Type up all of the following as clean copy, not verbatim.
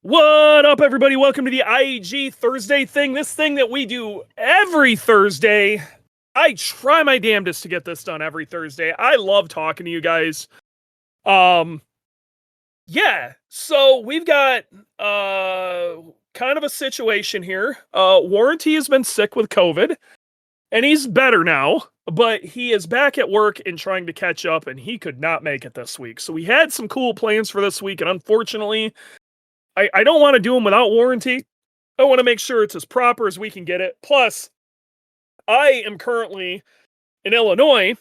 What up, everybody? Welcome to the IAG Thursday thing. This thing that we do every Thursday. I try my damnedest to get this done every Thursday. I love talking to you guys. Yeah. So we've got kind of a situation here. Warranty has been sick with COVID, and he's better now, but he is back at work and trying to catch up, and he could not make it this week. So we had some cool plans for this week, and unfortunately, I don't want to do them without warranty. I want to make sure it's as proper as we can get it. Plus, I am currently in Illinois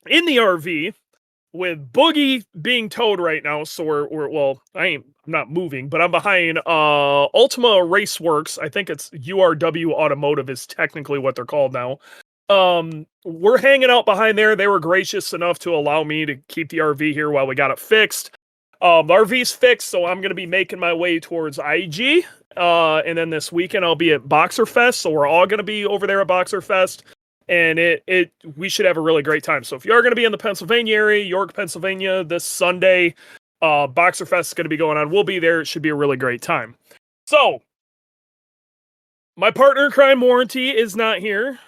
in the RV with Boogie being towed right now. So I'm not moving, but I'm behind Ultima Raceworks. I think it's URW Automotive is technically what they're called now. We're hanging out behind there. They were gracious enough to allow me to keep the RV here while we got it fixed. The RV's fixed, so I'm going to be making my way towards IAG. And then this weekend I'll be at Boxer Fest, so we're all going to be over there at Boxer Fest. And we should have a really great time. So if you are going to be in the Pennsylvania area, York, Pennsylvania, this Sunday, Boxer Fest is going to be going on. We'll be there. It should be a really great time. So, my partner in crime, Warranty, is not here.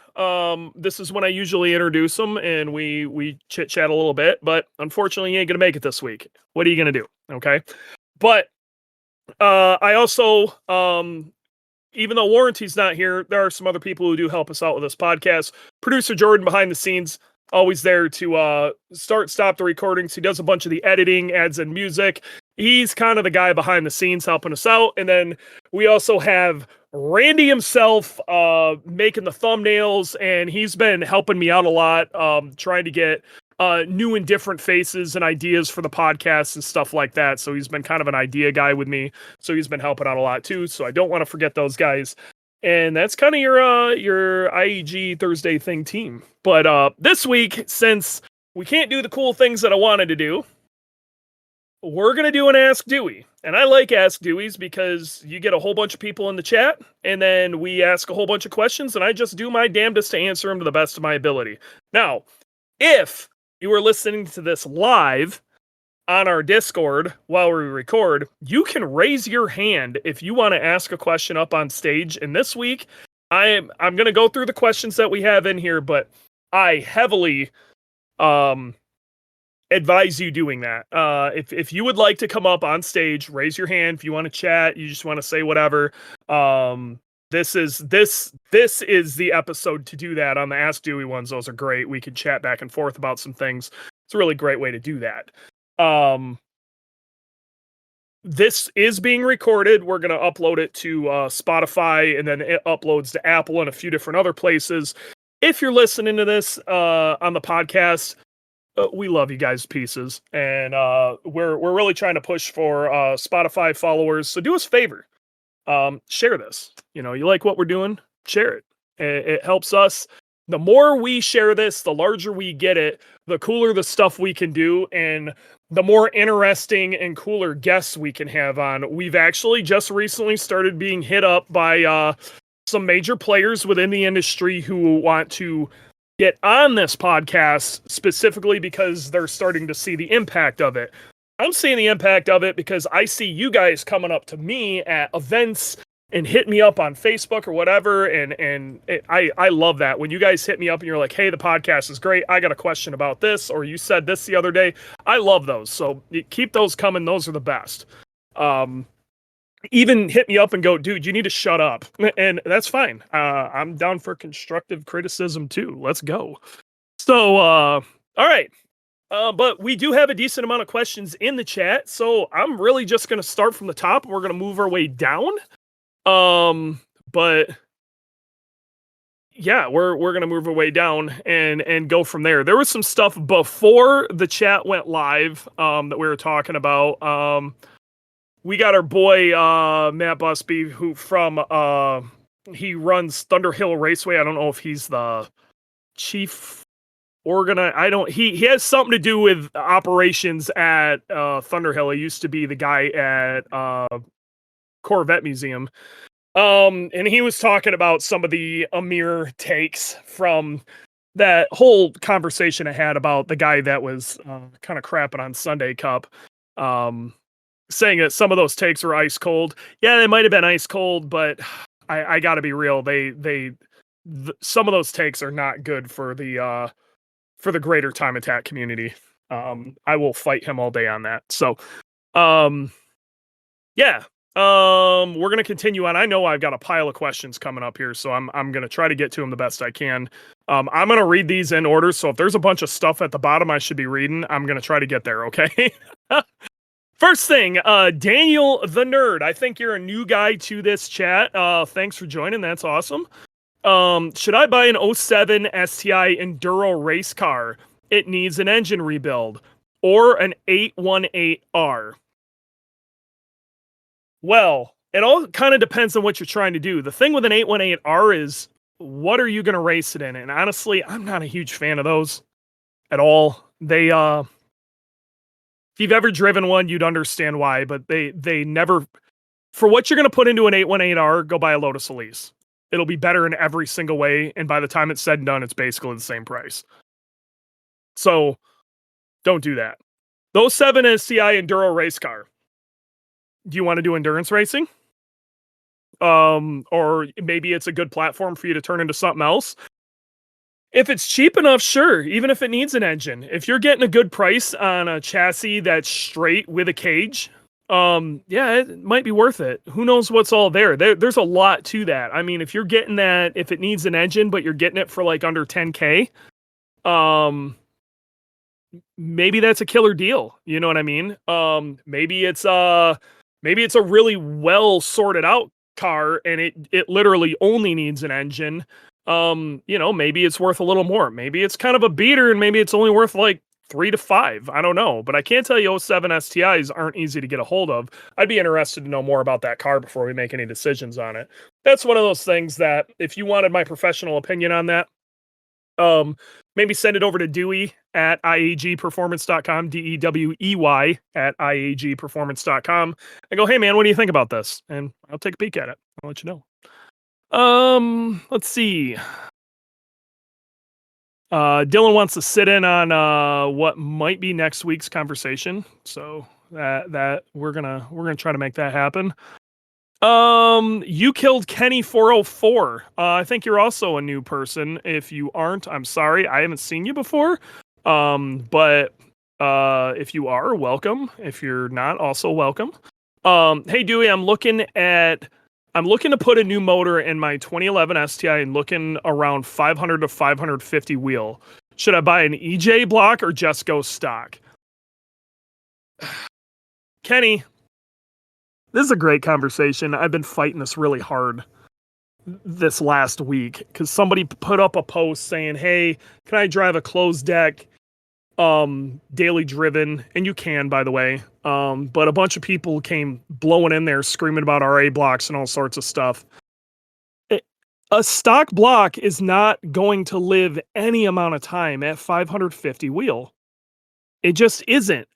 This is when I usually introduce them and we chit chat a little bit, but unfortunately he ain't gonna make it this week. What are you gonna do? Okay. But, I also, even though Warranty's not here, there are some other people who do help us out with this podcast. Producer Jordan behind the scenes, always there to, stop the recordings. He does a bunch of the editing, adds in music. He's kind of the guy behind the scenes helping us out. And then we also have Randy himself making the thumbnails, and he's been helping me out a lot, trying to get new and different faces and ideas for the podcast and stuff like that. So he's been kind of an idea guy with me. So he's been helping out a lot too. So I don't want to forget those guys. And that's kind of your IAG Thursday thing team. But this week, since we can't do the cool things that I wanted to do, we're going to do an Ask Dewey. And I like Ask Deweys because you get a whole bunch of people in the chat, and then we ask a whole bunch of questions, and I just do my damnedest to answer them to the best of my ability. Now, if you are listening to this live on our Discord while we record, you can raise your hand if you want to ask a question up on stage. And this week, I'm going to go through the questions that we have in here, but I heavily advise you doing that. If you would like to come up on stage, raise your hand. If you want to chat, you just want to say whatever. This is the episode to do that. On the Ask Dewey ones, those are great. We can chat back and forth about some things. It's a really great way to do that. This is being recorded. We're going to upload it to Spotify, and then it uploads to Apple and a few different other places. If you're listening to this on the podcast, we love you guys pieces, and we're really trying to push for Spotify followers. So do us a favor, share this. You like what we're doing, share it. It helps us. The more we share this, the larger we get it, the cooler the stuff we can do, and the more interesting and cooler guests we can have on. We've actually just recently started being hit up by some major players within the industry who want to get on this podcast specifically because they're starting to see the impact of it. I'm seeing the impact of it because I see you guys coming up to me at events and hit me up on Facebook or whatever. I love that. When you guys hit me up and you're like, hey, the podcast is great. I got a question about this, or you said this the other day. I love those. So keep those coming. Those are the best. Even hit me up and go, dude, you need to shut up. And that's fine. I'm down for constructive criticism too. Let's go. So, all right. But we do have a decent amount of questions in the chat. So I'm really just going to start from the top. We're going to move our way down. But yeah, we're going to move our way down and go from there. There was some stuff before the chat went live, that we were talking about. We got our boy, Matt Busby, who he runs Thunderhill Raceway. I don't know if he's the chief organizer. He has something to do with operations at, Thunderhill. He used to be the guy at, Corvette Museum. And he was talking about some of the Amir takes from that whole conversation I had about the guy that was, kind of crapping on Sunday Cup. saying that some of those takes were ice cold. Yeah, they might have been ice cold, but I got to be real. Some of those takes are not good for the greater time attack community. I will fight him all day on that. So, yeah. We're gonna continue on. I know I've got a pile of questions coming up here, so I'm gonna try to get to them the best I can. I'm gonna read these in order. So if there's a bunch of stuff at the bottom I should be reading, I'm gonna try to get there. Okay. First thing, Daniel the Nerd. I think you're a new guy to this chat. Thanks for joining. That's awesome. Should I buy an 07 STI Enduro race car? It needs an engine rebuild, or an 818R. Well, it all kind of depends on what you're trying to do. The thing with an 818R is, what are you going to race it in? And honestly, I'm not a huge fan of those at all. They, if you've ever driven one, you'd understand why, but they never, for what you're going to put into an 818R, go buy a Lotus Elise. It'll be better in every single way. And by the time it's said and done, it's basically the same price. So don't do that. Those 7 SCI Enduro race car. Do you want to do endurance racing? Or maybe it's a good platform for you to turn into something else. If it's cheap enough, sure. Even if it needs an engine, if you're getting a good price on a chassis that's straight with a cage, yeah, it might be worth it. Who knows what's all there? There's a lot to that. I mean, if you're getting that, if it needs an engine, but you're getting it for like under 10K, maybe that's a killer deal. You know what I mean? Maybe it's a really well sorted out car and it literally only needs an engine. Maybe it's worth a little more. Maybe it's kind of a beater and maybe it's only worth like 3 to 5. I don't know, but I can't tell you 07 STIs aren't easy to get a hold of. I'd be interested to know more about that car before we make any decisions on it. That's one of those things that if you wanted my professional opinion on that, maybe send it over to Dewey at IAGperformance.com, DEWEY at IAGperformance.com, and go, hey man, what do you think about this? And I'll take a peek at it. I'll let you know. Let's see. Dylan wants to sit in on what might be next week's conversation, so that we're gonna try to make that happen. You killed Kenny 404. I think you're also a new person. If you aren't, I'm sorry. I haven't seen you before. But if you are, welcome. If you're not, also welcome. Hey Dewey, I'm looking to put a new motor in my 2011 STI and looking around 500 to 550 wheel. Should I buy an EJ block or just go stock? Kenny, this is a great conversation. I've been fighting this really hard this last week because somebody put up a post saying, hey, can I drive a closed deck daily driven? And you can, by the way. But a bunch of people came blowing in there screaming about RA blocks and all sorts of stuff. A stock block is not going to live any amount of time at 550 wheel. It just isn't.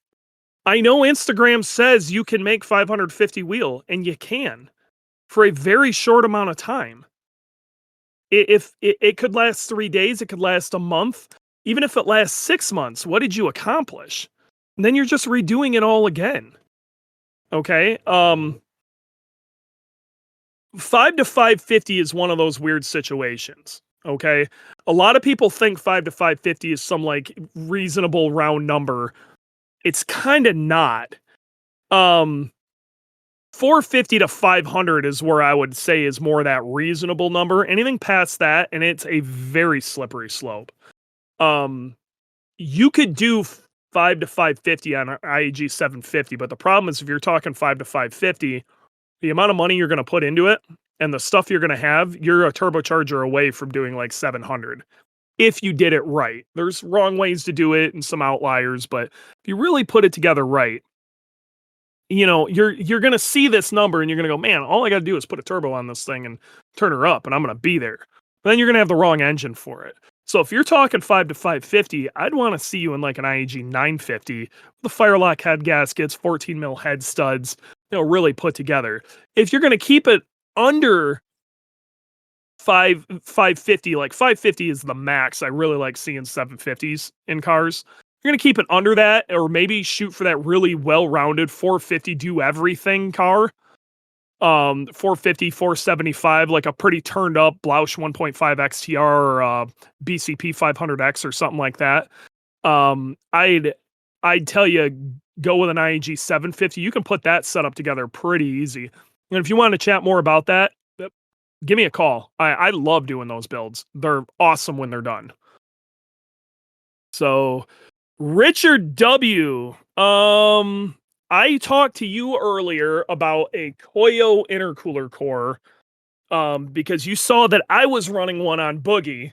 I know Instagram says you can make 550 wheel, and you can for a very short amount of time. If it could last 3 days, it could last a month. Even if it lasts 6 months, what did you accomplish? And then you're just redoing it all again. Okay. 5 to 550 is one of those weird situations. Okay. A lot of people think 5 to 550 is some like reasonable round number. It's kind of not. 450 to 500 is where I would say is more that reasonable number. Anything past that, and it's a very slippery slope. You could do 5 to 550 on an IAG 750, but the problem is if you're talking 5 to 550, the amount of money you're going to put into it and the stuff you're going to have, you're a turbocharger away from doing like 700. If you did it right. There's wrong ways to do it and some outliers, but if you really put it together right, you're going to see this number and you're going to go, man, all I got to do is put a turbo on this thing and turn her up and I'm going to be there. But then you're going to have the wrong engine for it. So if you're talking 5 to 550, I'd want to see you in like an IAG 950 with the Firelock head gaskets, 14 mil head studs, really put together. If you're going to keep it under 550, like 550 is the max. I really like seeing 750s in cars. you're gonna keep it under that, or maybe shoot for that really well-rounded 450 do everything car. 450, 475, like a pretty turned up Blausch 1.5 XTR or BCP 500X or something like that. I'd tell you go with an IAG 750. You can put that setup together pretty easy. And if you want to chat more about that, give me a call. I love doing those builds. They're awesome when they're done. So Richard W. I talked to you earlier about a Koyo intercooler core because you saw that I was running one on Boogie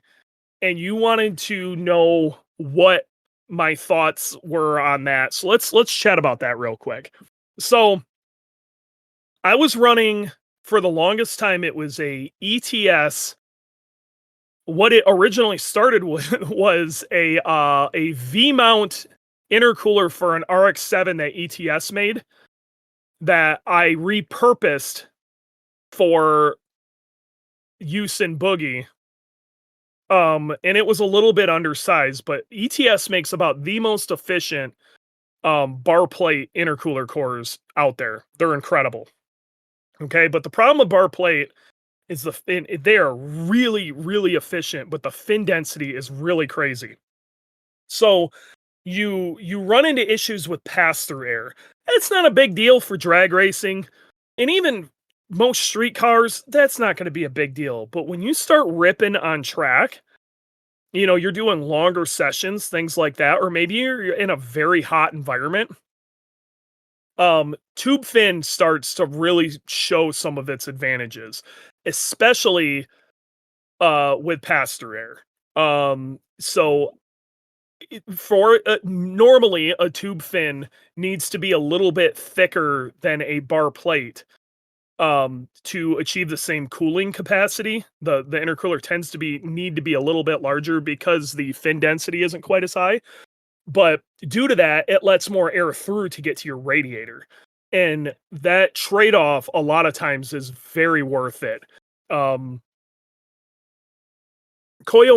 and you wanted to know what my thoughts were on that. So let's chat about that real quick. So I was running for the longest time, it was a ETS. What it originally started with was a V-mount intercooler for an RX-7 that ETS made that I repurposed for use in Boogie. And it was a little bit undersized, but ETS makes about the most efficient bar plate intercooler cores out there. They're incredible. Okay, but the problem with bar plate is they are really, really efficient, but the fin density is really crazy. So you run into issues with pass-through air. It's not a big deal for drag racing, and even most street cars, that's not going to be a big deal. But when you start ripping on track, you're doing longer sessions, things like that, or maybe you're in a very hot environment, tube fin starts to really show some of its advantages, especially with pass-through air. So for normally a tube fin needs to be a little bit thicker than a bar plate to achieve the same cooling capacity. The intercooler tends to need to be a little bit larger because the fin density isn't quite as high. But due to that, it lets more air through to get to your radiator. And that trade-off a lot of times is very worth it. Koyo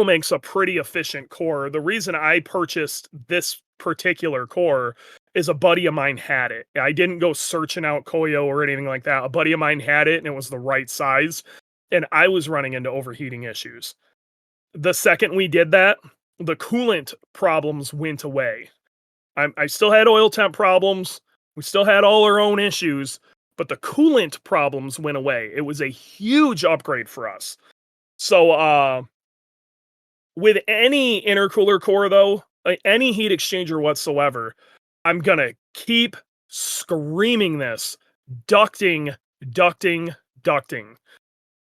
makes a pretty efficient core. The reason I purchased this particular core is a buddy of mine had it. I didn't go searching out Koyo or anything like that. A buddy of mine had it and it was the right size. And I was running into overheating issues. The second we did that, the coolant problems went away. I still had oil temp problems. We still had all our own issues, but the coolant problems went away. It was a huge upgrade for us. So, with any intercooler core, though, any heat exchanger whatsoever, I'm going to keep screaming this. Ducting.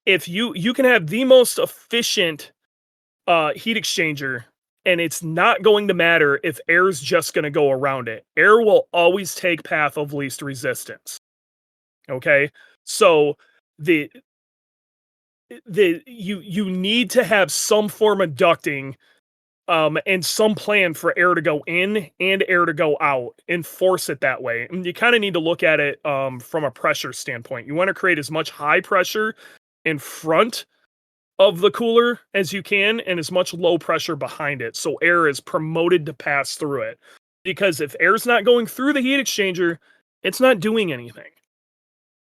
If you can have the most efficient heat exchanger, and it's not going to matter if air's just going to go around it. Air will always take path of least resistance. Okay? So you need to have some form of ducting and some plan for air to go in and air to go out and force it that way. And you kind of need to look at it from a pressure standpoint. You want to create as much high pressure in front of the cooler as you can and as much low pressure behind it, so air is promoted to pass through it. Because if air's not going through the heat exchanger, it's not doing anything.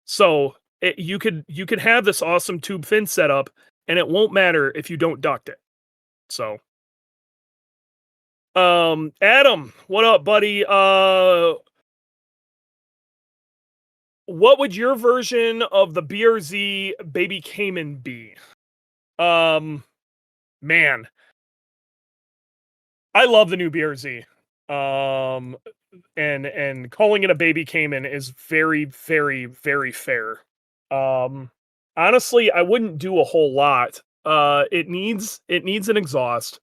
So you could have this awesome tube fin setup, and it won't matter if you don't duct it. So, Adam, what up, buddy? What would your version of the BRZ Baby Cayman be? Man, I love the new BRZ. And calling it a Baby Cayman is very, very, very fair. Honestly, I wouldn't do a whole lot. It needs an exhaust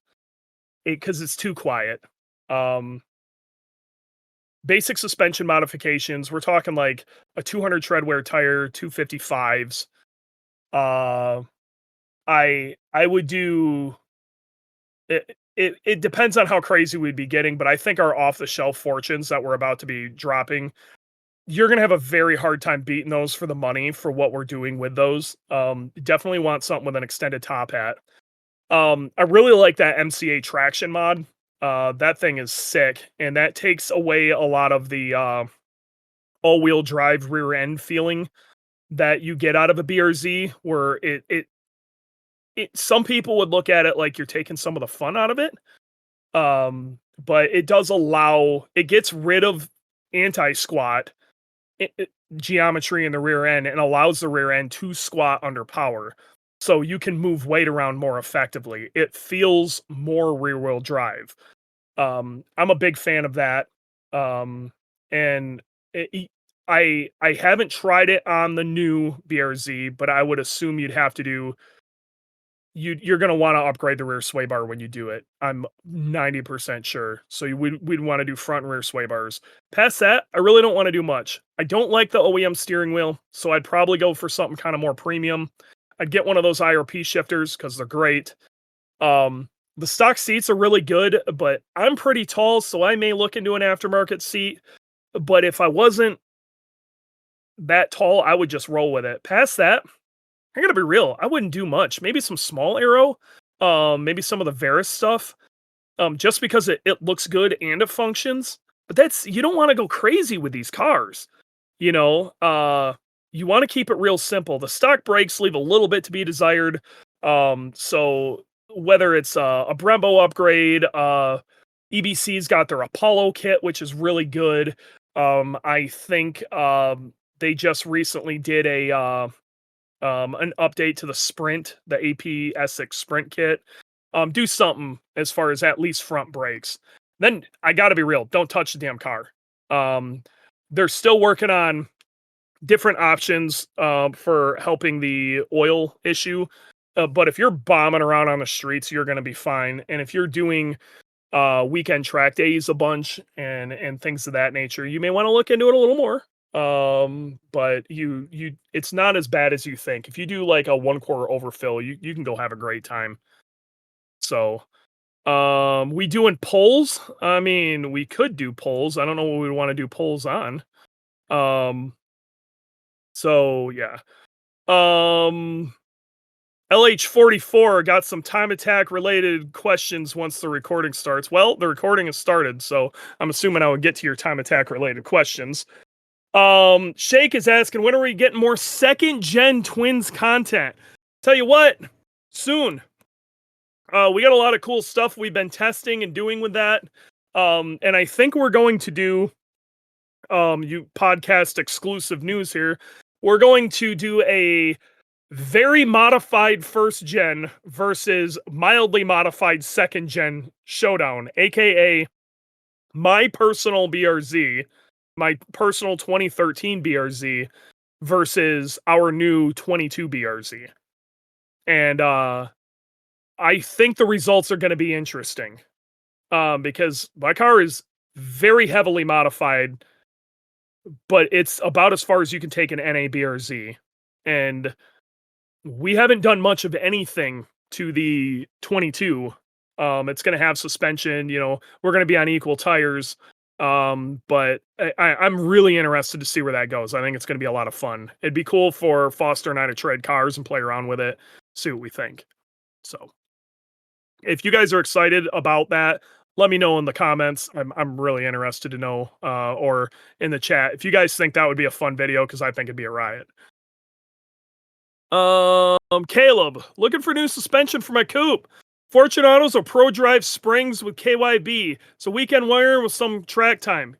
because it's too quiet. Basic suspension modifications. We're talking like a 200 tread wear tire, 255s. I would do it. It depends on how crazy we'd be getting, but I think our off the shelf fortunes that we're about to be dropping, you're gonna have a very hard time beating those for the money for what we're doing with those. Definitely want something with an extended top hat. I really like that MCA traction mod. That thing is sick, and that takes away a lot of the all-wheel drive rear end feeling that you get out of a BRZ, where some people would look at it like you're taking some of the fun out of it. But it does allow, it gets rid of anti-squat geometry in the rear end and allows the rear end to squat under power. So you can move weight around more effectively. It feels more rear wheel drive. I'm a big fan of that. And I haven't tried it on the new BRZ, but I would assume you'd have to do, you're going to want to upgrade the rear sway bar when you do it. I'm 90% sure. So we'd want to do front and rear sway bars. Past that, I really don't want to do much. I don't like the OEM steering wheel, so I'd probably go for something kind of more premium. I'd get one of those IRP shifters because they're great. The stock seats are really good, but I'm pretty tall, so I may look into an aftermarket seat. But if I wasn't that tall, I would just roll with it. Past that, I gotta be real, I wouldn't do much. Maybe some small aero, maybe some of the Varus stuff, just because it looks good and it functions. But that's, you don't want to go crazy with these cars. You know, you want to keep it real simple. The stock brakes leave a little bit to be desired. So whether it's a Brembo upgrade, EBC's got their Apollo kit, which is really good. I think they just recently did an update to the Sprint, the AP-43 Sprint kit. Do something as far as at least front brakes. Then I gotta be real, don't touch the damn car. They're still working on different options for helping the oil issue. But if you're bombing around on the streets, you're gonna be fine. And if you're doing weekend track days a bunch and things of that nature, you may want to look into it a little more. But it's not as bad as you think. If you do like a 1/4 overfill, you can go have a great time. So we doing polls? I mean, we could do polls. I don't know what we want to do polls on. So yeah. LH44 got some time attack related questions once the recording starts. Well, the recording has started, so I'm assuming I would get to your time attack related questions. Shake is asking, when are we getting more second gen twins content? Tell you what, soon. We got a lot of cool stuff we've been testing and doing with that. And I think we're going to do, you podcast exclusive news here. We're going to do a very modified first gen versus mildly modified second gen showdown, aka my personal BRZ, my personal 2013 BRZ versus our new 22 BRZ. And I think the results are going to be interesting, because my car is very heavily modified, but it's about as far as you can take an NA BRZ. And we haven't done much of anything to the 22. It's going to have suspension, we're going to be on equal tires. But I'm really interested to see where that goes. I think it's going to be a lot of fun. It'd be cool for Foster and I to trade cars and play around with it, see what we think. So if you guys are excited about that, let me know in the comments. I'm really interested to know, or in the chat, if you guys think that would be a fun video, because I think it'd be a riot. Caleb, looking for new suspension for my coupe. Fortunato's or Pro Drive Springs with KYB. So weekend wire with some track time.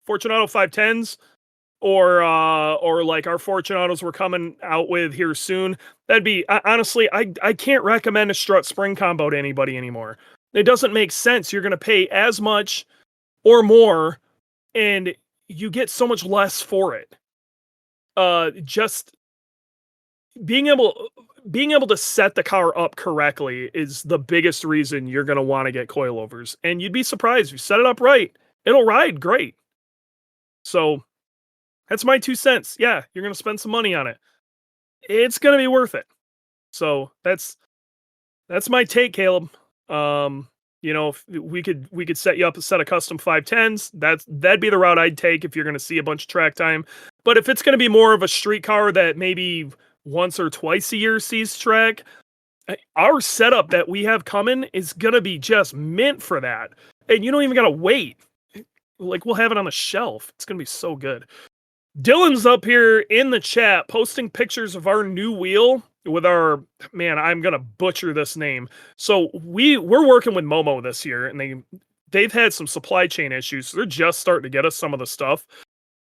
Fortunato 510s or like our Fortunatos we're coming out with here soon. That'd be, honestly, I can't recommend a strut spring combo to anybody anymore. It doesn't make sense. You're going to pay as much or more and you get so much less for it. Just being able to set the car up correctly is the biggest reason you're going to want to get coilovers. And you'd be surprised if you set it up right, it'll ride great. So that's my 2 cents. Yeah, you're going to spend some money on it. It's going to be worth it. So that's my take, Caleb. If we could set you up a set of custom 510s. That'd be the route I'd take if you're going to see a bunch of track time. But if it's going to be more of a street car that maybe once or twice a year sees track, our setup that we have coming is going to be just mint for that. and you don't even gotta wait. Like, we'll have it on the shelf. It's gonna be so good. Dylan's up here in the chat posting pictures of our new wheel with our man, I'm gonna butcher this name. So we're working with Momo this year, and they've had some supply chain issues. So they're just starting to get us some of the stuff.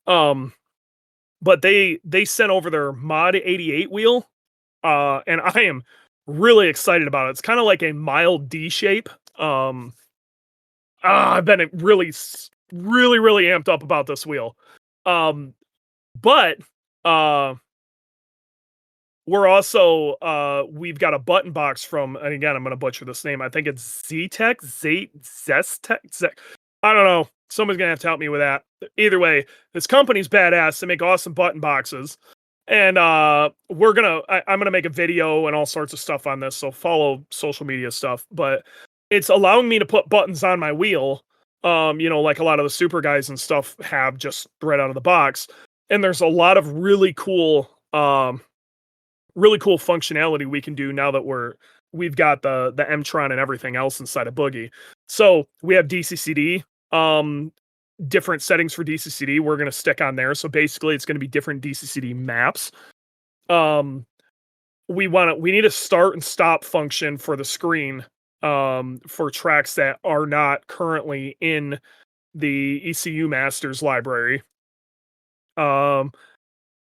But they sent over their Mod 88 wheel, and I am really excited about it. It's kind of like a mild D shape. I've been really amped up about this wheel. But we're also we've got a button box from, and again, I'm gonna butcher this name. I think it's Zetech, Zestech. I don't know. Someone's gonna have to help me with that. Either way, this company's badass. They make awesome button boxes. And I'm gonna make a video and all sorts of stuff on this, so follow social media stuff. But it's allowing me to put buttons on my wheel, like a lot of the super guys and stuff have just right out of the box. And there's a lot of really cool functionality we can do now that we've got the M-Tron and everything else inside of Boogie. So we have DCCD, different settings for DCCD we're going to stick on there. So basically it's going to be different DCCD maps. We need a start and stop function for the screen, for tracks that are not currently in the ECU Masters library. I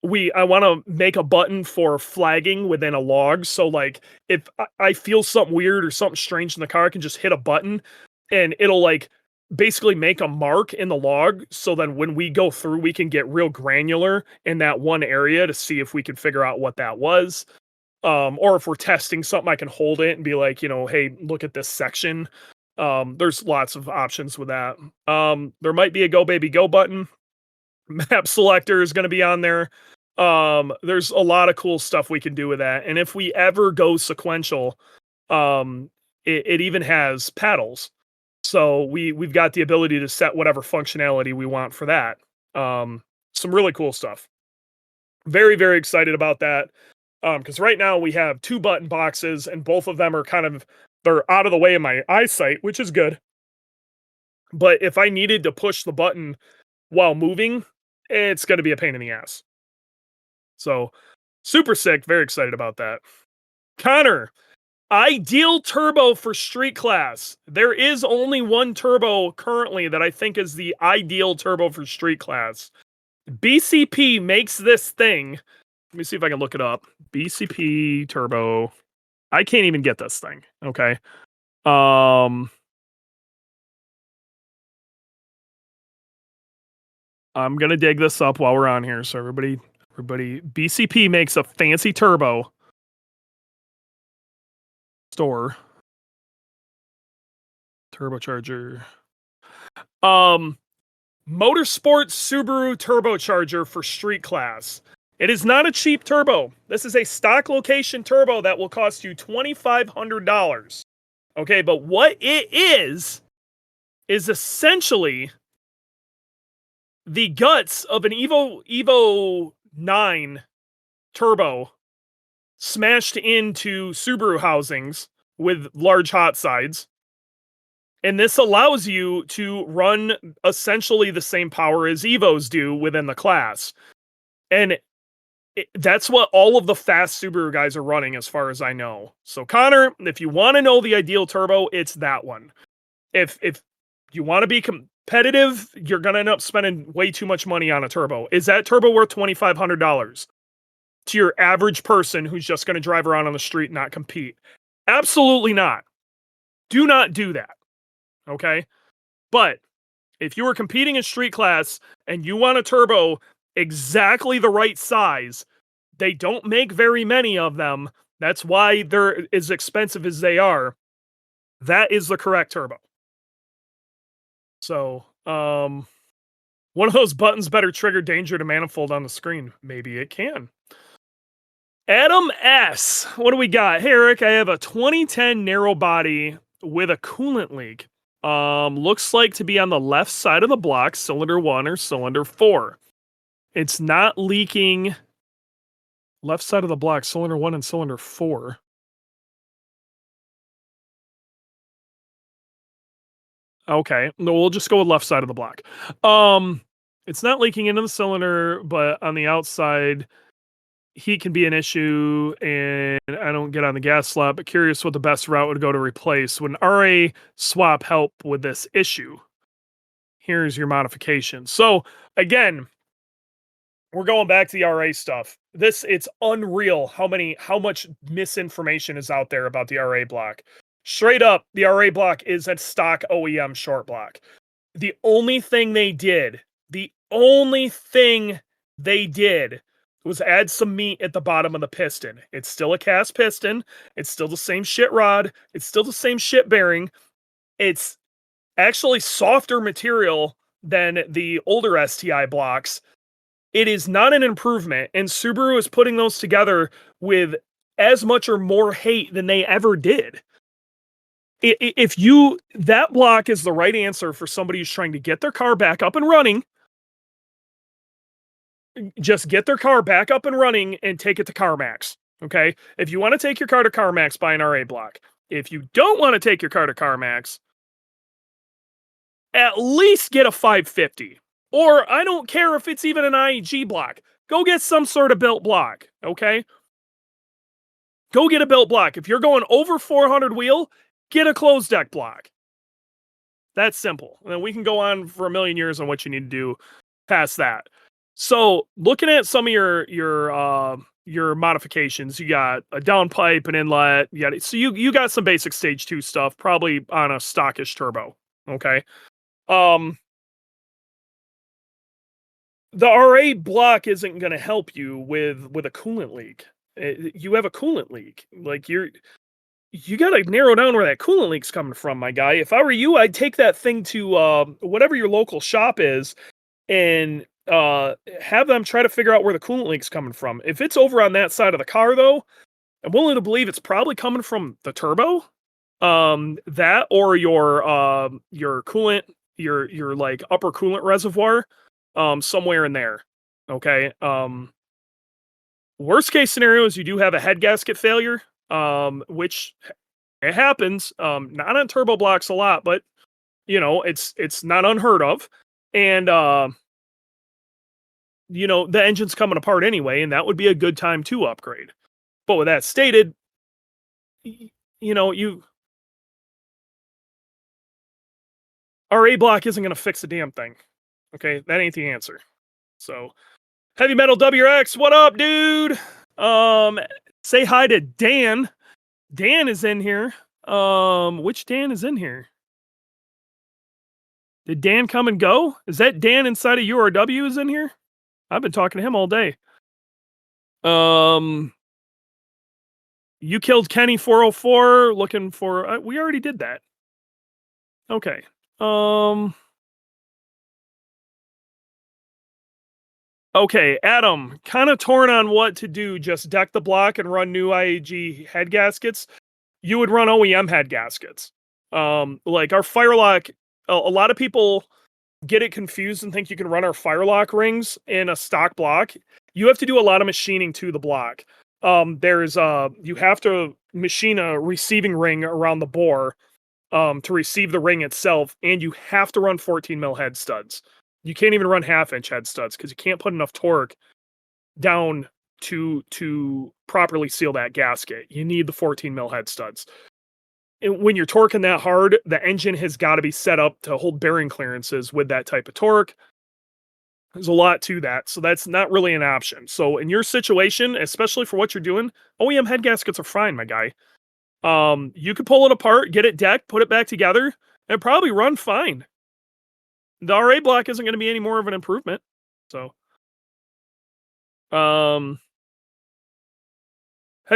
want to make a button for flagging within a log. So like if I feel something weird or something strange in the car, I can just hit a button and it'll like basically make a mark in the log. So then when we go through, we can get real granular in that one area to see if we can figure out what that was. Or if we're testing something, I can hold it and be like, hey, look at this section. There's lots of options with that. There might be a Go Baby Go button. Map selector is going to be on there. There's a lot of cool stuff we can do with that. And if we ever go sequential, it even has paddles. So we've got the ability to set whatever functionality we want for that. Some really cool stuff. Very, very excited about that. Because right now we have 2 button boxes and both of them are they're out of the way of my eyesight, which is good. But if I needed to push the button while moving, it's going to be a pain in the ass. So super sick. Very excited about that. Connor, ideal turbo for street class. There is only one turbo currently that I think is the ideal turbo for street class. BCP makes this thing. Let me see if I can look it up. BCP turbo. I can't even get this thing. Okay. I'm going to dig this up while we're on here. So everybody, BCP makes a fancy turbo. Store. Turbocharger. Motorsport Subaru turbocharger for street class. It is not a cheap turbo. This is a stock location turbo that will cost you $2,500. Okay, but what it is essentially the guts of an Evo 9 turbo smashed into Subaru housings with large hot sides. And this allows you to run essentially the same power as Evos do within the class. And that's what all of the fast Subaru guys are running as far as I know. So Connor, if you want to know the ideal turbo, it's that one. If you want to be competitive, you're going to end up spending way too much money on a turbo. Is that turbo worth $2,500 to your average person who's just going to drive around on the street and not compete? Absolutely not. Do not do that. Okay? But if you were competing in street class and you want a turbo exactly the right size, they don't make very many of them. That's why they're as expensive as they are. That is the correct turbo. So, one of those buttons better trigger danger to manifold on the screen. Maybe it can. Adam S. What do we got? Hey, Eric, I have a 2010 narrow body with a coolant leak. Looks like to be on the left side of the block, cylinder 1 or cylinder 4. It's not leaking. Left side of the block, cylinder 1 and cylinder 4. Okay, no, we'll just go with left side of the block. Um, it's not leaking into the cylinder, but on the outside, heat can be an issue, and I don't get on the gas slot, but curious what the best route would go to replace. Would an RA swap help with this issue? Here's your modification. So again, we're going back to the RA stuff. It's unreal how much misinformation is out there about the RA block. Straight up, the RA block is a stock OEM short block. The only thing they did was add some meat at the bottom of the piston. It's still a cast piston. It's still the same shit rod. It's still the same shit bearing. It's actually softer material than the older STI blocks. It is not an improvement, and Subaru is putting those together with as much or more hate than they ever did. If you that block is the right answer for somebody who's trying to get their car back up and running, just get their car back up and running and take it to CarMax. Okay. If you want to take your car to CarMax, buy an RA block. If you don't want to take your car to CarMax, at least get a 550. Or I don't care if it's even an IAG block. Go get some sort of built block. Okay. Go get a built block. If you're going over 400 wheel, get a closed deck block. That's simple. And then we can go on for a million years on what you need to do past that. So looking at some of your modifications, you got a downpipe, an inlet, you got some basic stage 2 stuff, probably on a stockish turbo. Okay. The RA block isn't going to help you with a coolant leak. You have a coolant leak. Like you got to narrow down where that coolant leak's coming from, my guy. If I were you, I'd take that thing to whatever your local shop is and have them try to figure out where the coolant leak's coming from. If it's over on that side of the car, though, I'm willing to believe it's probably coming from the turbo. That or your coolant, your like upper coolant reservoir, somewhere in there. Okay. Worst case scenario is you do have a head gasket failure, which it happens. Not on turbo blocks a lot, but it's not unheard of. And the engine's coming apart anyway, and that would be a good time to upgrade. But with that stated, RA block isn't going to fix the damn thing. Okay, that ain't the answer. So, Heavy Metal WRX, what up, dude? Say hi to Dan. Dan is in here. Which Dan is in here? Did Dan come and go? Is that Dan inside of URW is in here? I've been talking to him all day. You killed Kenny 404 looking for we already did that. Okay. Okay, Adam, kind of torn on what to do. Just deck the block and run new IAG head gaskets. You would run OEM head gaskets. Like our Firelock, a lot of people get it confused and think you can run our Firelock rings in a stock block. You have to do a lot of machining to the block. You have to machine a receiving ring around the bore to receive the ring itself, and you have to run 14 mil head studs. You can't even run half-inch head studs because you can't put enough torque down to properly seal that gasket. You need the 14 mil head studs. And when you're torquing that hard, the engine has got to be set up to hold bearing clearances with that type of torque. There's a lot to that, so that's not really an option. So in your situation, especially for what you're doing, OEM head gaskets are fine, my guy. You could pull it apart, get it decked, put it back together, and probably run fine. The RA block isn't going to be any more of an improvement. So, Heavy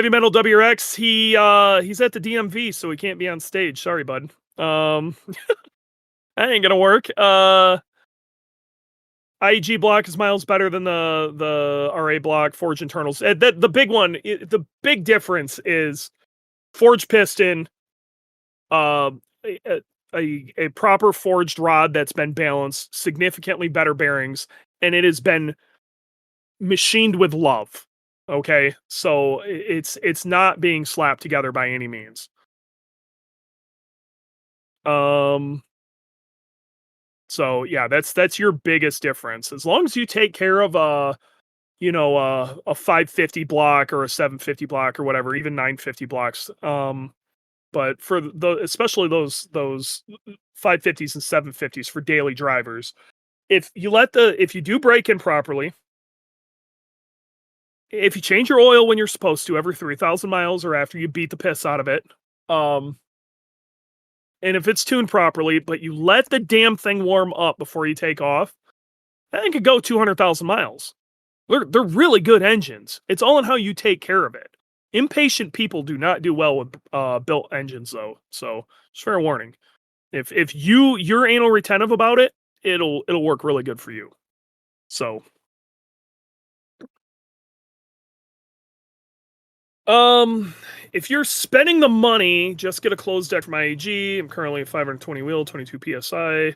Metal WRX, he's at the DMV, so he can't be on stage. Sorry, bud. That ain't gonna work. IAG block is miles better than the RA block. Forged internals. The big one, the big difference is forged piston, a proper forged rod that's been balanced, significantly better bearings, and it has been machined with love. Okay, so it's not being slapped together by any means. So yeah, that's your biggest difference. As long as you take care of a 550 block or a 750 block or whatever, even 950 blocks. But for the especially those 550s and 750s for daily drivers, if you do brake in properly, if you change your oil when you're supposed to every 3,000 miles or after you beat the piss out of it, um, and if it's tuned properly, but you let the damn thing warm up before you take off, that thing could go 200,000 miles. They're really good engines. It's all in how you take care of it. Impatient people do not do well with built engines, though. So just fair warning. If you're anal retentive about it, it'll work really good for you. So um, if you're spending the money, just get a closed deck from IAG. I'm currently a 520 wheel, 22 psi,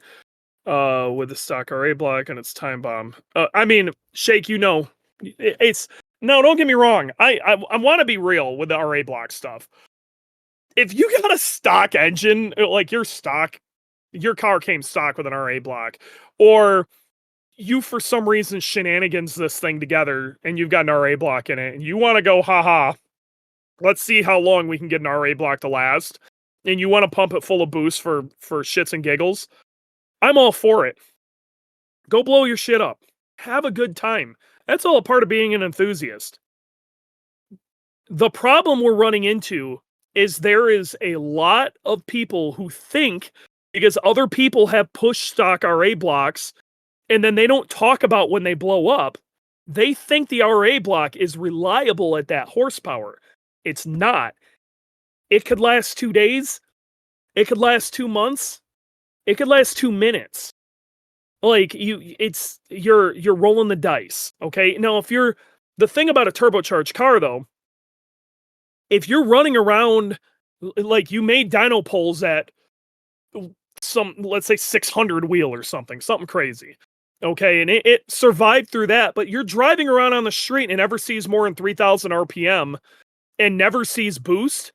with the stock RA block and its time bomb. I mean, Shake, it's no, don't get me wrong. I want to be real with the RA block stuff. If you got a stock engine, like your car came stock with an RA block, or you for some reason shenanigans this thing together and you've got an RA block in it, and you want to go, haha, let's see how long we can get an RA block to last, and you want to pump it full of boost for shits and giggles, I'm all for it. Go blow your shit up. Have a good time. That's all a part of being an enthusiast. The problem we're running into is there is a lot of people who think because other people have push stock RA blocks and then they don't talk about when they blow up, they think the RA block is reliable at that horsepower. It's not. It could last 2 days. It could last 2 months. It could last 2 minutes. Like you're rolling the dice. Okay. Now, the thing about a turbocharged car though, if you're running around like you made dyno poles at let's say 600 wheel or something crazy. Okay. And it survived through that, but you're driving around on the street and it never sees more than 3,000 RPM and never sees boost.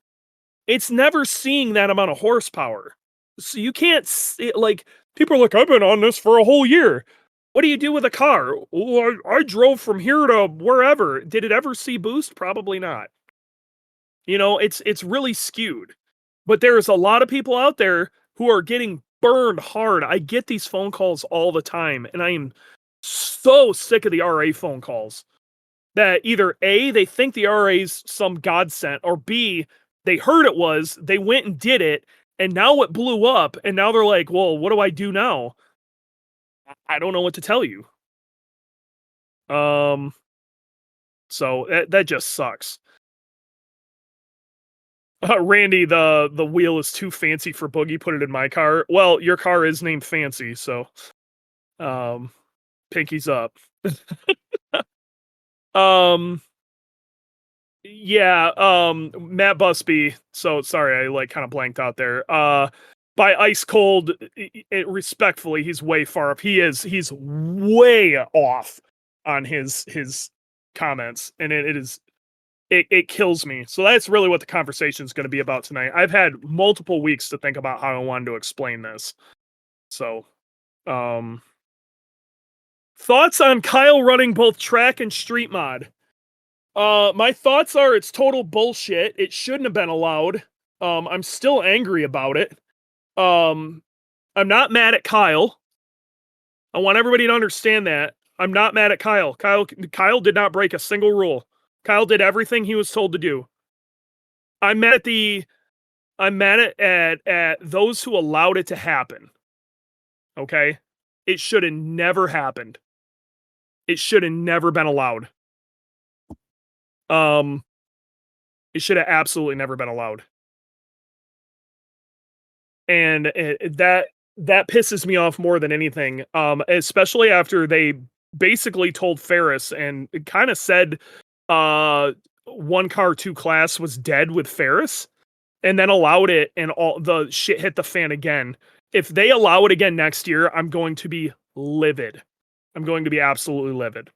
It's never seeing that amount of horsepower. So you can't like people are like, I've been on this for a whole year. What do you do with a car? Oh, I drove from here to wherever. Did it ever see boost? Probably not. It's really skewed. But there's a lot of people out there who are getting burned hard. I get these phone calls all the time, and I am so sick of the RA phone calls. That either A, they think the RA's some godsend, or B, they heard it was, they went and did it, and now it blew up, and now they're like, well, what do I do now? I don't know what to tell you. So that just sucks. Randy, the wheel is too fancy for Boogie. Put it in my car. Well, your car is named Fancy, so pinkies up. Yeah, Matt Busby. So sorry, I kind of blanked out there. By ice cold, respectfully, he's way far up. He's way off on his comments, and it kills me. So that's really what the conversation is going to be about tonight. I've had multiple weeks to think about how I wanted to explain this. So, thoughts on Kyle running both track and street mod? My thoughts are it's total bullshit. It shouldn't have been allowed. I'm still angry about it. I'm not mad at Kyle. I want everybody to understand that. I'm not mad at Kyle. Kyle did not break a single rule. Kyle did everything he was told to do. I'm mad at those who allowed it to happen. Okay? It should have never happened. It should have never been allowed. It should have absolutely never been allowed. And that pisses me off more than anything. Especially after they basically told Ferris and kind of said one car, two class was dead with Ferris, and then allowed it, and all the shit hit the fan again. If they allow it again next year, I'm going to be livid. I'm going to be absolutely livid.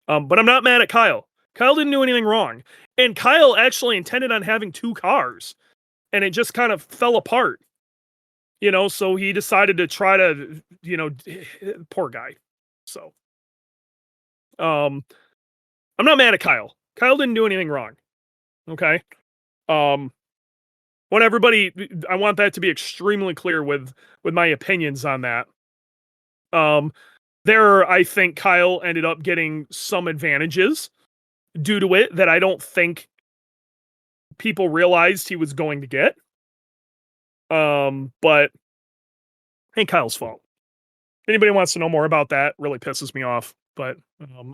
But I'm not mad at Kyle. Kyle didn't do anything wrong. And Kyle actually intended on having two cars, and it just kind of fell apart. So he decided to try to, poor guy. So, um, I'm not mad at Kyle. Kyle didn't do anything wrong. Okay. Um, I want that to be extremely clear with my opinions on that. Um, I think Kyle ended up getting some advantages due to it that I don't think people realized he was going to get. But ain't Kyle's fault. Anybody wants to know more about that, really pisses me off. But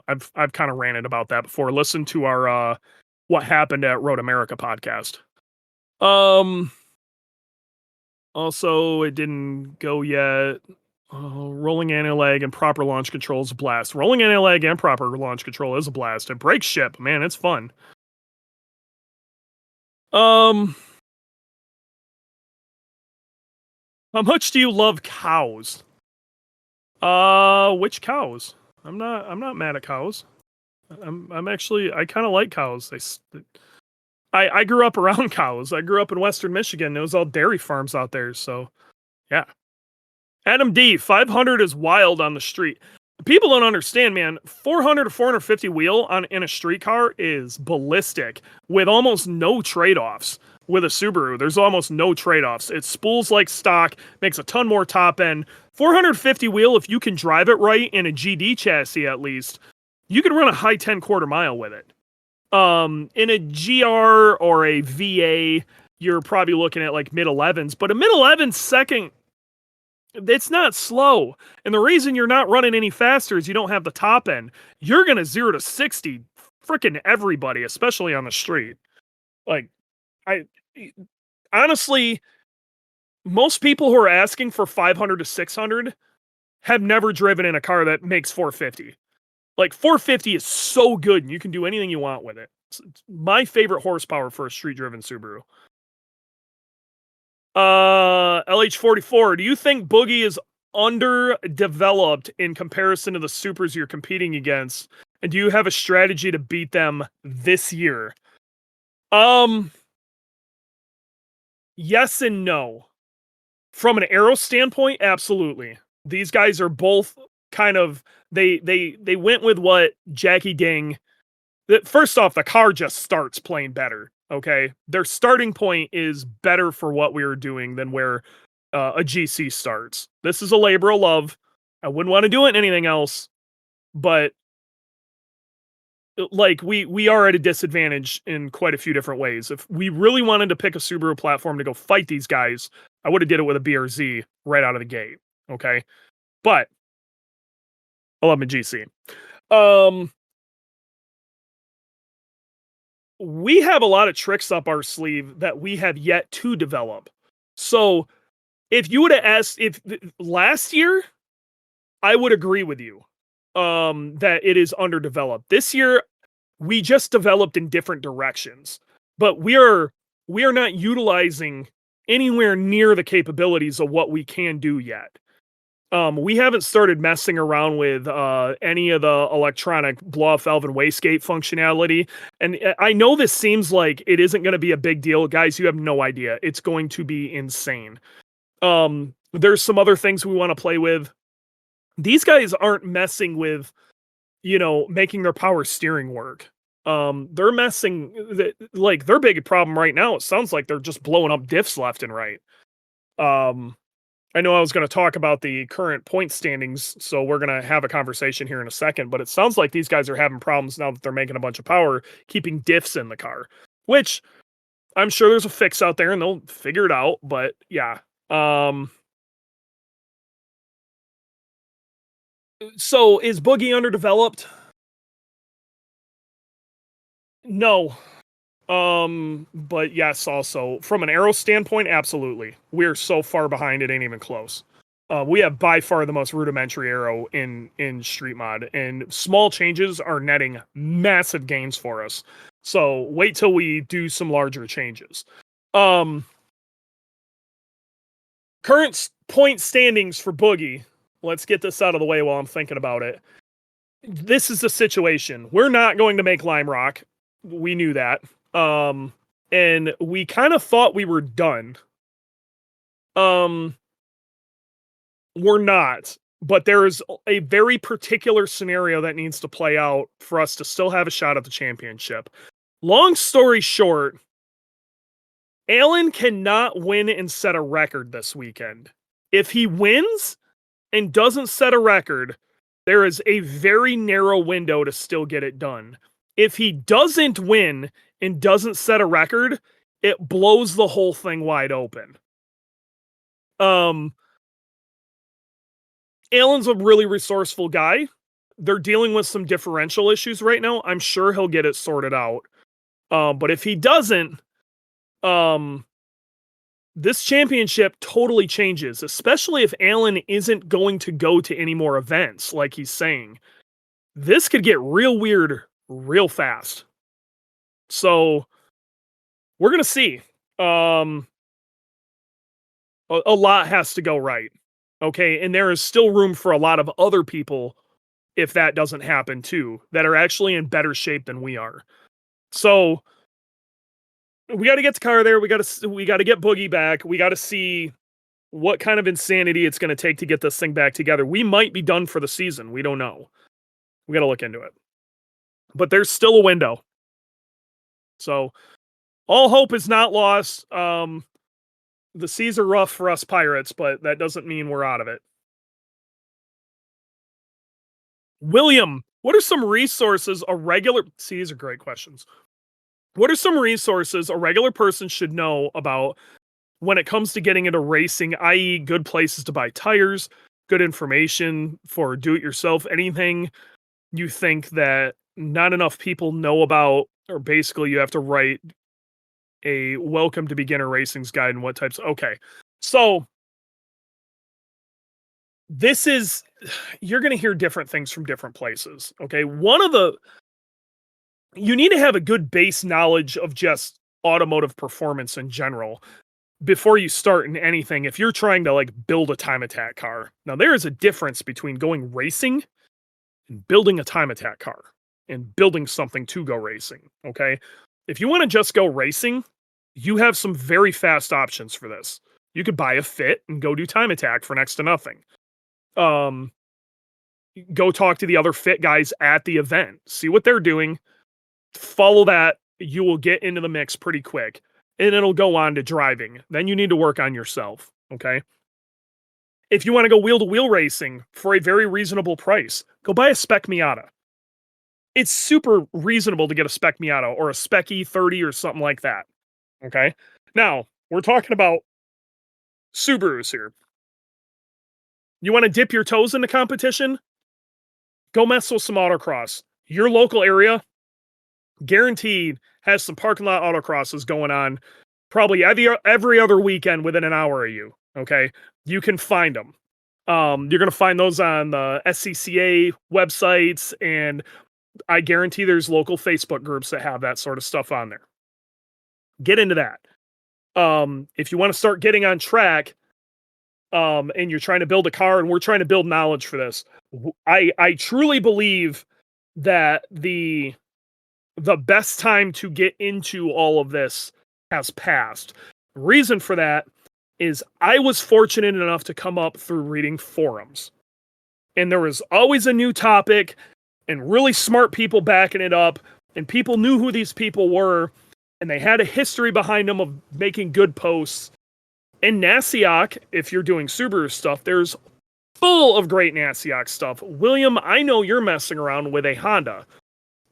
I've kind of ranted about that before. Listen to our what happened at Road America podcast. Also, it didn't go yet. Rolling anti-lag and proper launch control is a blast. Rolling anti-lag and proper launch control is a blast. It breaks ship, man. It's fun. How much do you love cows? Which cows? I'm not mad at cows. I'm actually, I kind of like cows. I grew up around cows. I grew up in Western Michigan. It was all dairy farms out there. So, yeah. Adam D, 500 is wild on the street. People don't understand, man. 400 to 450 wheel in a street car is ballistic with almost no trade-offs. With a Subaru, there's almost no trade-offs. It spools like stock, makes a ton more top end. 450 wheel, if you can drive it right in a GD chassis at least, you can run a high 10 quarter mile with it. In a GR or a VA, you're probably looking at like mid 11s, but a mid 11 second, it's not slow. And the reason you're not running any faster is you don't have the top end. You're going to 0 to 60 freaking everybody, especially on the street. Like, honestly, most people who are asking for 500 to 600 have never driven in a car that makes 450. Like 450 is so good and you can do anything you want with it. It's my favorite horsepower for a street driven Subaru. LH44, do you think Boogie is underdeveloped in comparison to the supers you're competing against? And do you have a strategy to beat them this year? Yes and no. From an aero standpoint, absolutely. These guys are both kind of they went with what Jackie Ding. First off, the car just starts playing better. Okay, their starting point is better for what we were doing than where a GC starts. This is a labor of love. I wouldn't want to do it in anything else, but like we are at a disadvantage in quite a few different ways. If we really wanted to pick a Subaru platform to go fight these guys, I would have did it with a BRZ right out of the gate. Okay, but I love my GC. We have a lot of tricks up our sleeve that we have yet to develop. So if you would have asked if last year, I would agree with you that it is underdeveloped. This year, we just developed in different directions, but we are not utilizing anywhere near the capabilities of what we can do yet. We haven't started messing around with any of the electronic blow-off valve and wastegate functionality. And I know this seems like it isn't going to be a big deal. Guys, you have no idea. It's going to be insane. There's some other things we want to play with. These guys aren't messing with, making their power steering work. They're messing, like, their big problem right now, it sounds like they're just blowing up diffs left and right. I know I was going to talk about the current point standings, so we're going to have a conversation here in a second, but it sounds like these guys are having problems now that they're making a bunch of power, keeping diffs in the car, which I'm sure there's a fix out there and they'll figure it out, but yeah. So is Boogie underdeveloped? No. But yes, also from an aero standpoint, absolutely. We're so far behind it ain't even close. We have by far the most rudimentary aero in Street Mod, and small changes are netting massive gains for us. So wait till we do some larger changes. Current point standings for Boogie. Let's get this out of the way while I'm thinking about it. This is the situation. We're not going to make Lime Rock. We knew that. And we kind of thought we were done. We're not, but there is a very particular scenario that needs to play out for us to still have a shot at the championship. Long story short, Allen cannot win and set a record this weekend. If he wins and doesn't set a record, there is a very narrow window to still get it done. If he doesn't win and doesn't set a record, it blows the whole thing wide open. Allen's a really resourceful guy. They're dealing with some differential issues right now. I'm sure he'll get it sorted out. But if he doesn't, this championship totally changes, especially if Allen isn't going to go to any more events, like he's saying. This could get real weird real fast. So we're going to see. A lot has to go right. Okay. And there is still room for a lot of other people, if that doesn't happen too, that are actually in better shape than we are. So we got to get the car there. We got to get Boogie back. We got to see what kind of insanity it's going to take to get this thing back together. We might be done for the season. We don't know. We got to look into it. But there's still a window. So all hope is not lost. The seas are rough for us Pirates, but that doesn't mean we're out of it. William, what are some resources these are great questions. What are some resources a regular person should know about when it comes to getting into racing, i.e. good places to buy tires, good information for do-it-yourself, anything you think that not enough people know about, or basically you have to write a welcome to beginner racing's guide and what types. Okay. So you're going to hear different things from different places. Okay. You need to have a good base knowledge of just automotive performance in general before you start in anything. If you're trying to like build a time attack car, now there is a difference between going racing and building a time attack car and building something to go racing. Okay. If you want to just go racing, you have some very fast options for this. You could buy a fit and go do time attack for next to nothing. Go talk to the other fit guys at the event, see what they're doing, follow that. You will get into the mix pretty quick and it'll go on to driving. Then you need to work on yourself. Okay. If you want to go wheel to wheel racing for a very reasonable price, go buy a spec Miata. It's super reasonable to get a spec Miata or a spec E30 or something like that. Okay. Now we're talking about Subarus here. You want to dip your toes into competition? Go mess with some autocross. Your local area, guaranteed, has some parking lot autocrosses going on probably every other weekend within an hour of you. Okay. You can find them. You're going to find those on the SCCA websites, and I guarantee there's local Facebook groups that have that sort of stuff on there. Get into that. If you want to start getting on track, and you're trying to build a car, and we're trying to build knowledge for this, I truly believe that the best time to get into all of this has passed. Reason for that is I was fortunate enough to come up through reading forums, and there was always a new topic and really smart people backing it up, and people knew who these people were, and they had a history behind them of making good posts. And Nasiak, if you're doing Subaru stuff, there's full of great Nasiak stuff. William, I know you're messing around with a Honda,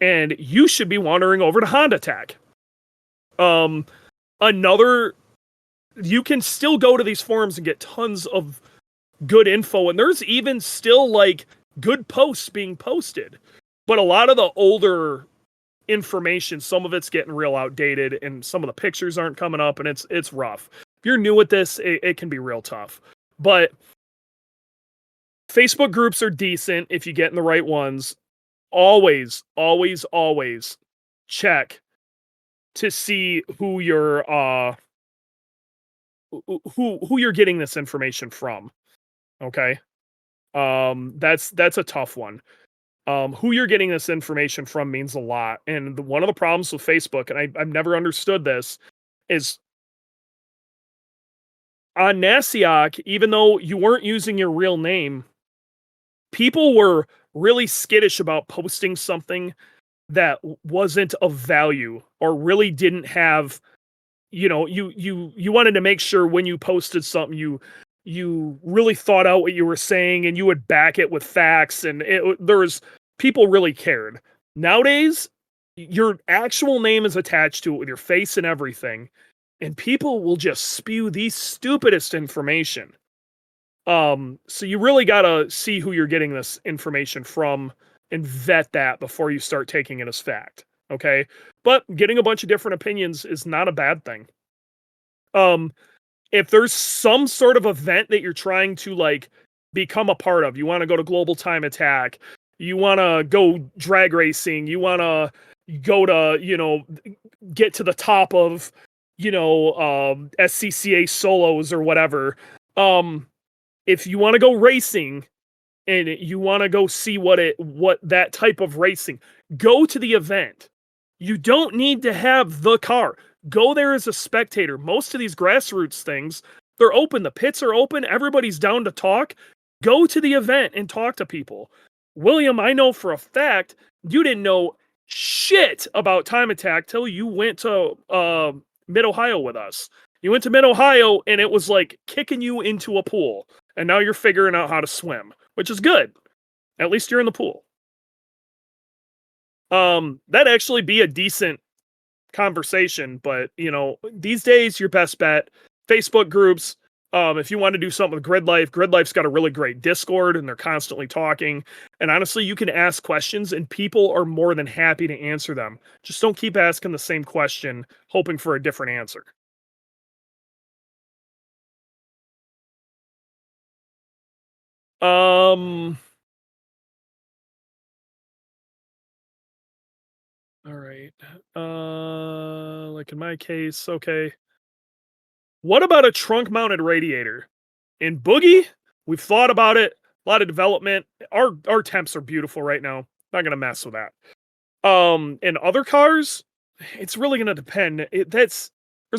and you should be wandering over to Honda Tech. You can still go to these forums and get tons of good info, and there's even still like good posts being posted. But a lot of the older information, some of it's getting real outdated, and some of the pictures aren't coming up, and it's rough. If you're new at this, it can be real tough. But Facebook groups are decent if you get in the right ones. Always, always, always check to see who you're getting this information from. Okay. That's a tough one. Who you're getting this information from means a lot. And one of the problems with Facebook, and I've never understood this, is on Nasiak, even though you weren't using your real name, people were really skittish about posting something that wasn't of value or really didn't have, you wanted to make sure when you posted something, you really thought out what you were saying and you would back it with facts, and there was people really cared. Nowadays, your actual name is attached to it with your face and everything, and people will just spew the stupidest information. So you really gotta see who you're getting this information from and vet that before you start taking it as fact. Okay. But getting a bunch of different opinions is not a bad thing. Um, if there's some sort of event that you're trying to like become a part of, you want to go to Global Time Attack, you want to go drag racing, you want to go to, get to the top of, SCCA solos or whatever. If you want to go racing and you want to go see what that type of racing, go to the event. You don't need to have the car. Go there as a spectator. Most of these grassroots things, they're open. The pits are open. Everybody's down to talk. Go to the event and talk to people. William, I know for a fact you didn't know shit about Time Attack till you went to Mid-Ohio with us. You went to Mid-Ohio and it was like kicking you into a pool. And now you're figuring out how to swim, which is good. At least you're in the pool. That'd actually be a decent conversation, but these days your best bet, Facebook groups. If you want to do something with Grid Life's got a really great Discord and they're constantly talking. And honestly, you can ask questions and people are more than happy to answer them. Just don't keep asking the same question, hoping for a different answer. All right. Like in my case, okay. What about a trunk mounted radiator? In Boogie, we've thought about it. A lot of development. Our temps are beautiful right now. Not gonna mess with that. In other cars, it's really gonna depend. There's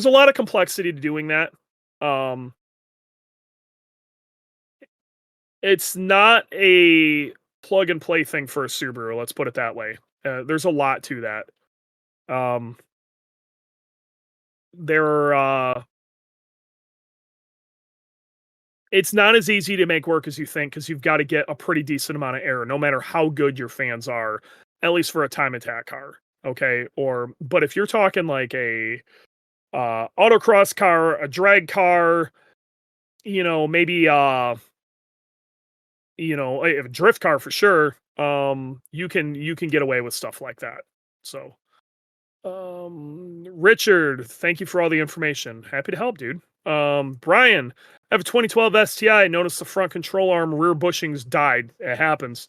a lot of complexity to doing that. Um, it's not a plug and play thing for a Subaru. Let's put it that way. There's a lot to that. Um, there are. It's not as easy to make work as you think because you've got to get a pretty decent amount of air, no matter how good your fans are, at least for a Time Attack car. Okay. But if you're talking like a autocross car, a drag car, maybe a drift car for sure, you can get away with stuff like that. So Richard, thank you for all the information. Happy to help, dude. Brian, I have a 2012 STI. Noticed the front control arm rear bushings died. It happens.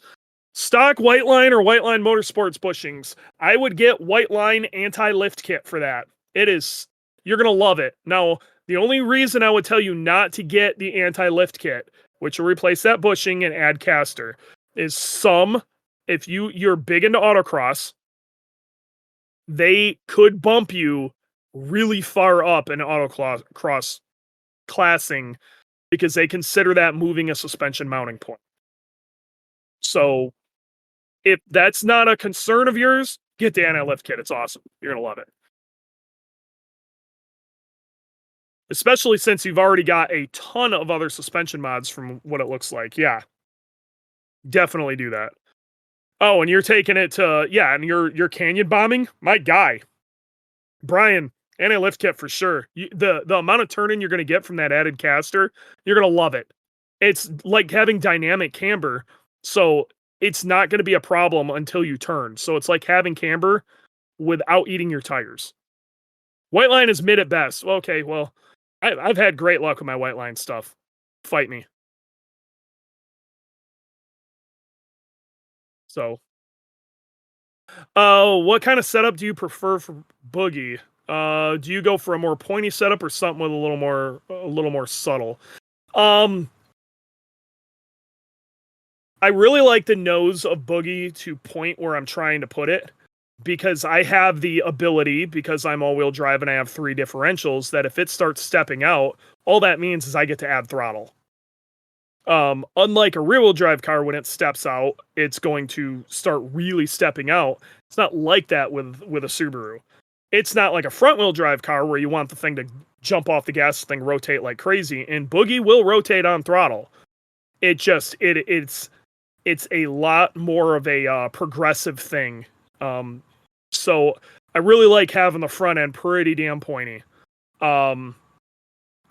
Stock white line or white line motorsports bushings. I would get white line anti-lift kit for that. You're going to love it. Now, the only reason I would tell you not to get the anti-lift kit, which will replace that bushing and add caster, is if you're big into autocross, they could bump you really far up in autocross classing because they consider that moving a suspension mounting point. So if that's not a concern of yours, get the anti-lift kit. It's awesome. You're going to love it. Especially since you've already got a ton of other suspension mods from what it looks like. Yeah. Definitely do that. Oh, and you're taking it to, and you're canyon bombing? My guy. Brian, anti-lift kit for sure. The amount of turn-in you're going to get from that added caster, you're going to love it. It's like having dynamic camber, so it's not going to be a problem until you turn. So it's like having camber without eating your tires. White line is mid at best. Okay, well, I've had great luck with my white line stuff. Fight me. So, what kind of setup do you prefer for Boogie? Do you go for a more pointy setup or something with a little more subtle? I really like the nose of Boogie to point where I'm trying to put it, because I have the ability, because I'm all-wheel drive and I have 3 differentials, that if it starts stepping out, all that means is I get to add throttle. Unlike a rear-wheel drive car, when it steps out, it's going to start really stepping out. It's not like that with a Subaru. It's not like a front-wheel drive car where you want the thing to jump off the gas, thing rotate like crazy, and Boogie will rotate on throttle. It's a lot more of a progressive thing. So I really like having the front end pretty damn pointy. I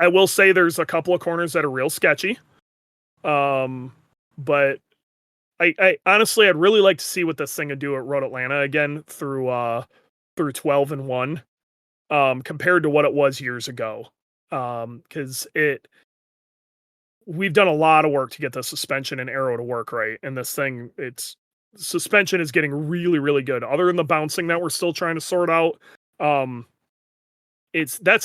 will say there's a couple of corners that are real sketchy. But I honestly, I'd really like to see what this thing would do at Road Atlanta again through 12-1, compared to what it was years ago. Cause we've done a lot of work to get the suspension and aero to work right. And this thing, suspension is getting really, really good. Other than the bouncing that we're still trying to sort out. That's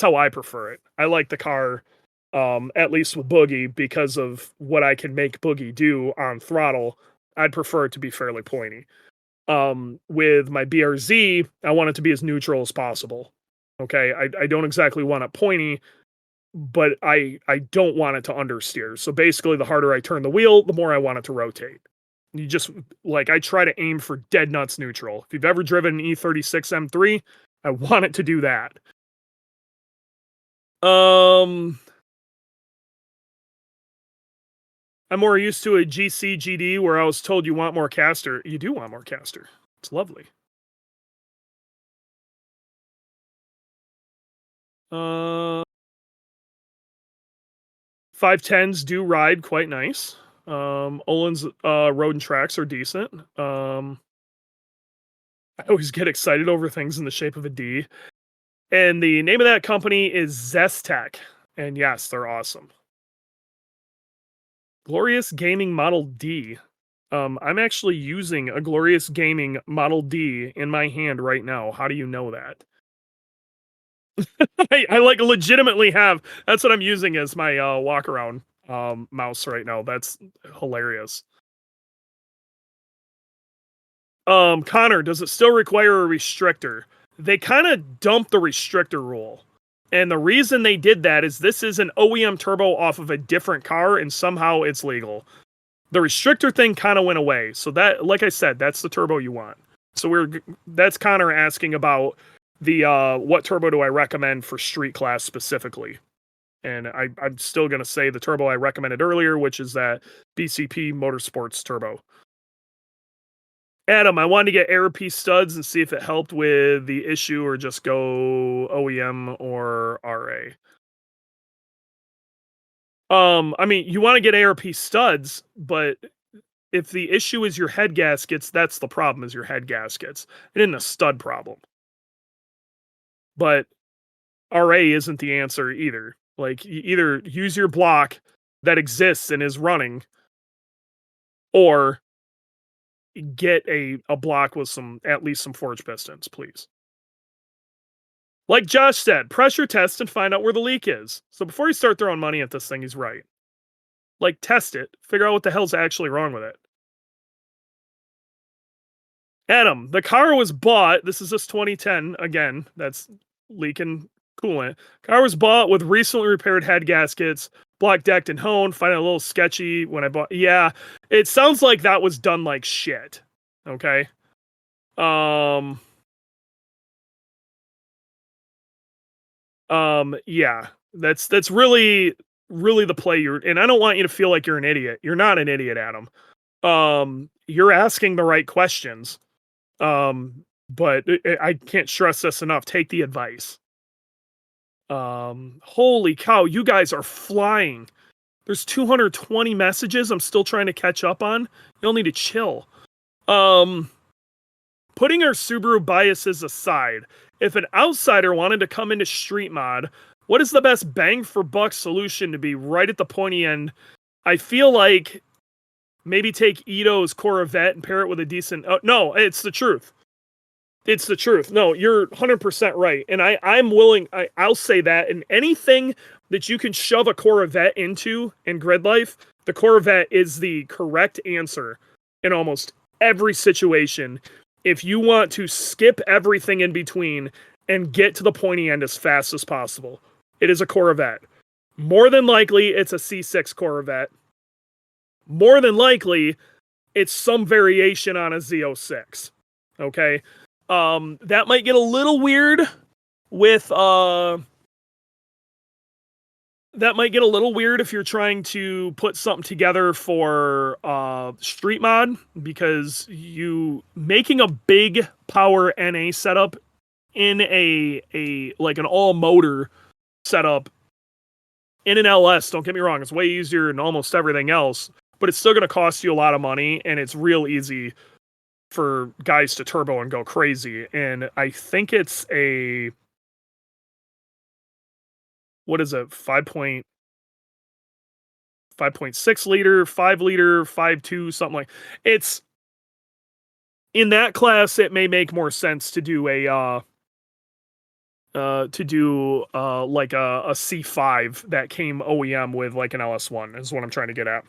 how I prefer it. I like the car, at least with Boogie, because of what I can make Boogie do on throttle. I'd prefer it to be fairly pointy. With my BRZ, I want it to be as neutral as possible. Okay, I don't exactly want it pointy, but I don't want it to understeer. So basically, the harder I turn the wheel, the more I want it to rotate. You just, like, I try to aim for dead nuts neutral. If you've ever driven an E36 M3, I want it to do that. I'm more used to a GC GD where I was told you want more caster. You do want more caster. It's lovely. 510s do ride quite nice. Olin's road and tracks are decent. I always get excited over things in the shape of a D. And the name of that company is Zestech. And yes, they're awesome. Glorious Gaming Model D. I'm actually using a Glorious Gaming Model D in my hand right now. How do you know that? I like legitimately have. That's what I'm using as my walk around mouse right now. That's hilarious. Connor, does it still require a restrictor? They kind of dumped the restrictor rule. And the reason they did that is this is an OEM turbo off of a different car, and somehow it's legal. The restrictor thing kind of went away. So that, like I said, that's the turbo you want. So that's Connor asking about the what turbo do I recommend for street class specifically. And I'm still going to say the turbo I recommended earlier, which is that BCP Motorsports turbo. Adam, I wanted to get ARP studs and see if it helped with the issue or just go OEM or RA. I mean, you want to get ARP studs, but if the issue is your head gaskets, that's the problem, is your head gaskets. It isn't a stud problem. But RA isn't the answer either. Like, you either use your block that exists and is running, or get a block with at least some forged pistons, please. Like Josh said, pressure test and find out where the leak is. So before you start throwing money at this thing, he's right. Like, test it. Figure out what the hell's actually wrong with it. Adam, the car was bought. This is just 2010. Again, that's leaking coolant. Car was bought with recently repaired head gaskets, block decked and honed. Find it a little sketchy when I bought. Yeah, it sounds like that was done like shit. Okay. Yeah, that's really the play and I don't want you to feel like you're an idiot. You're not an idiot, Adam. You're asking the right questions. But I can't stress this enough. Take the advice. Holy cow, you guys are flying. There's 220 messages I'm still trying to catch up on. You'll need to chill. Putting our Subaru biases aside, if an outsider wanted to come into Street Mod, what is the best bang for buck solution to be right at the pointy end? I feel like maybe take Ito's Corvette and pair it with a decent... no, it's the truth. It's the truth. No, you're 100% right. And I'm willing... I'll say that. And anything that you can shove a Corvette into in grid life, the Corvette is the correct answer in almost every situation. if you want to skip everything in between and get to the pointy end as fast as possible, it is a Corvette. More than likely, it's a C6 Corvette. More than likely, it's some variation on a Z06. Okay? That might get a little weird with that might get a little weird if you're trying to put something together for street mod, because you making a big power NA setup in a like an all motor setup in an LS, don't get me wrong, it's way easier than almost everything else, but it's still going to cost you a lot of money, and it's real easy for guys to turbo and go crazy. And I think it's a, what is it, 5.6 liter, 5 liter, 5.2, something like. It's in that class. It may make more sense to do a like a C5 that came OEM with like an LS1 is what I'm trying to get at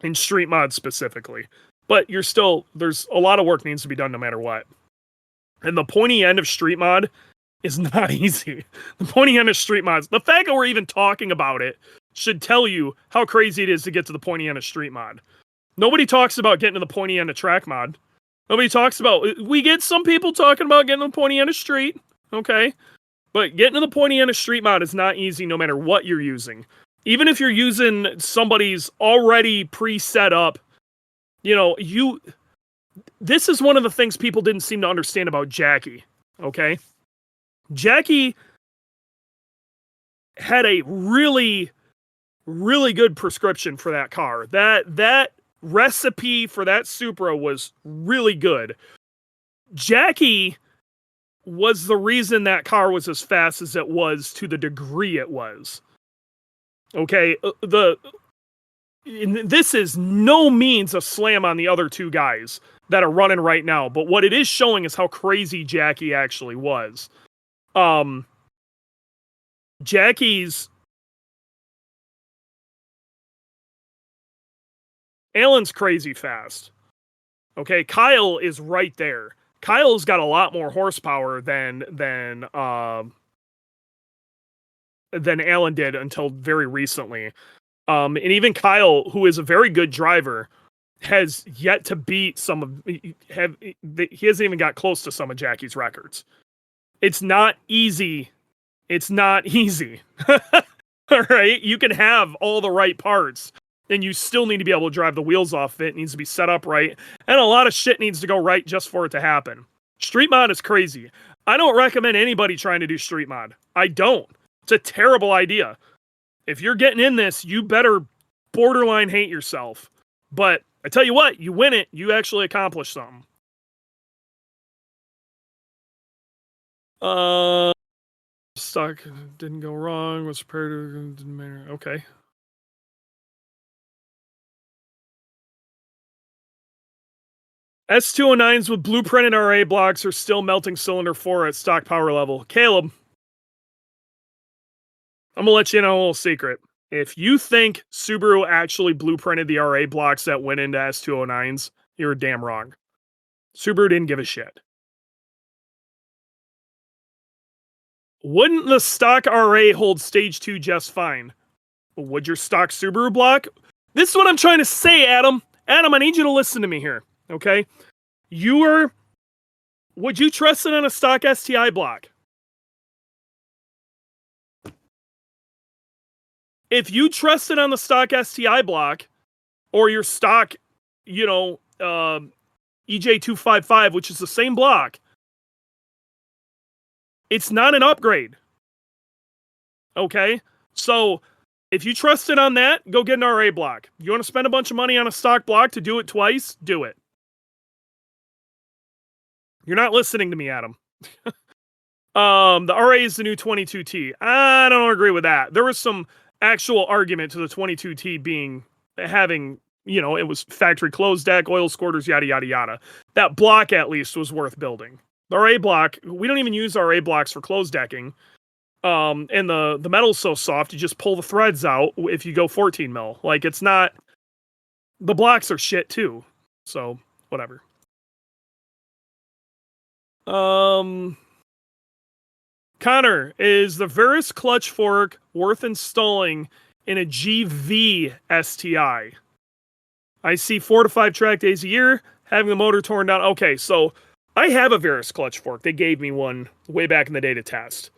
in street mod specifically. But you're still, there's a lot of work needs to be done no matter what. And the pointy end of street mod is not easy. The pointy end of street mods, the fact that we're even talking about it should tell you how crazy it is to get to the pointy end of street mod. Nobody talks about getting to the pointy end of track mod. Nobody talks about, we get some people talking about getting to the pointy end of street, okay? But getting to the pointy end of street mod is not easy no matter what you're using. Even if you're using somebody's already pre-set up, you know, this is one of the things people didn't seem to understand about Jackie, okay? Jackie had a really, really good prescription for that car. That recipe for that Supra was really good. Jackie was the reason that car was as fast as it was to the degree it was. Okay, this is no means a slam on the other two guys that are running right now, but what it is showing is how crazy Jackie actually was. Jackie's Alan's crazy fast. Okay, Kyle is right there. Kyle's got a lot more horsepower than Alan did until very recently. And even Kyle, who is a very good driver, has yet to beat some of he hasn't even got close to some of Jackie's records. It's not easy. It's not easy. All right, you can have all the right parts, and you still need to be able to drive the wheels off it. It needs to be set up right, and a lot of shit needs to go right just for it to happen. Street mod is crazy. I don't recommend anybody trying to do street mod. I don't. It's a terrible idea. If you're getting in this, you better borderline hate yourself. But I tell you what, you win it, you actually accomplish something. Stock didn't go wrong, was prepared to, didn't matter. Okay. S209s with blueprinted RA blocks are still melting cylinder 4 at stock power level. Caleb, I'm going to let you know a little secret. If you think Subaru actually blueprinted the RA blocks that went into S209s, you're damn wrong. Subaru didn't give a shit. Wouldn't the stock RA hold stage 2 just fine? Would your stock Subaru block? This is what I'm trying to say, Adam. Adam, I need you to listen to me here, okay? Would you trust it on a stock STI block? If you trust it on the stock STI block, or your stock, EJ255, which is the same block, it's not an upgrade. Okay? So, if you trust it on that, go get an RA block. You want to spend a bunch of money on a stock block to do it twice? Do it. You're not listening to me, Adam. The RA is the new 22T. I don't agree with that. There was some actual argument to the 22T having, it was factory closed deck, oil squirters, yada, yada, yada. That block at least was worth building. The RA block, we don't even use RA blocks for closed decking. And the metal's so soft, you just pull the threads out if you go 14 mil. Like, it's not, the blocks are shit too. So, whatever. Connor, is the Verus clutch fork worth installing in a GV STI? I see 4 to 5 track days a year, having the motor torn down. Okay, so I have a Verus clutch fork. They gave me one way back in the day to test.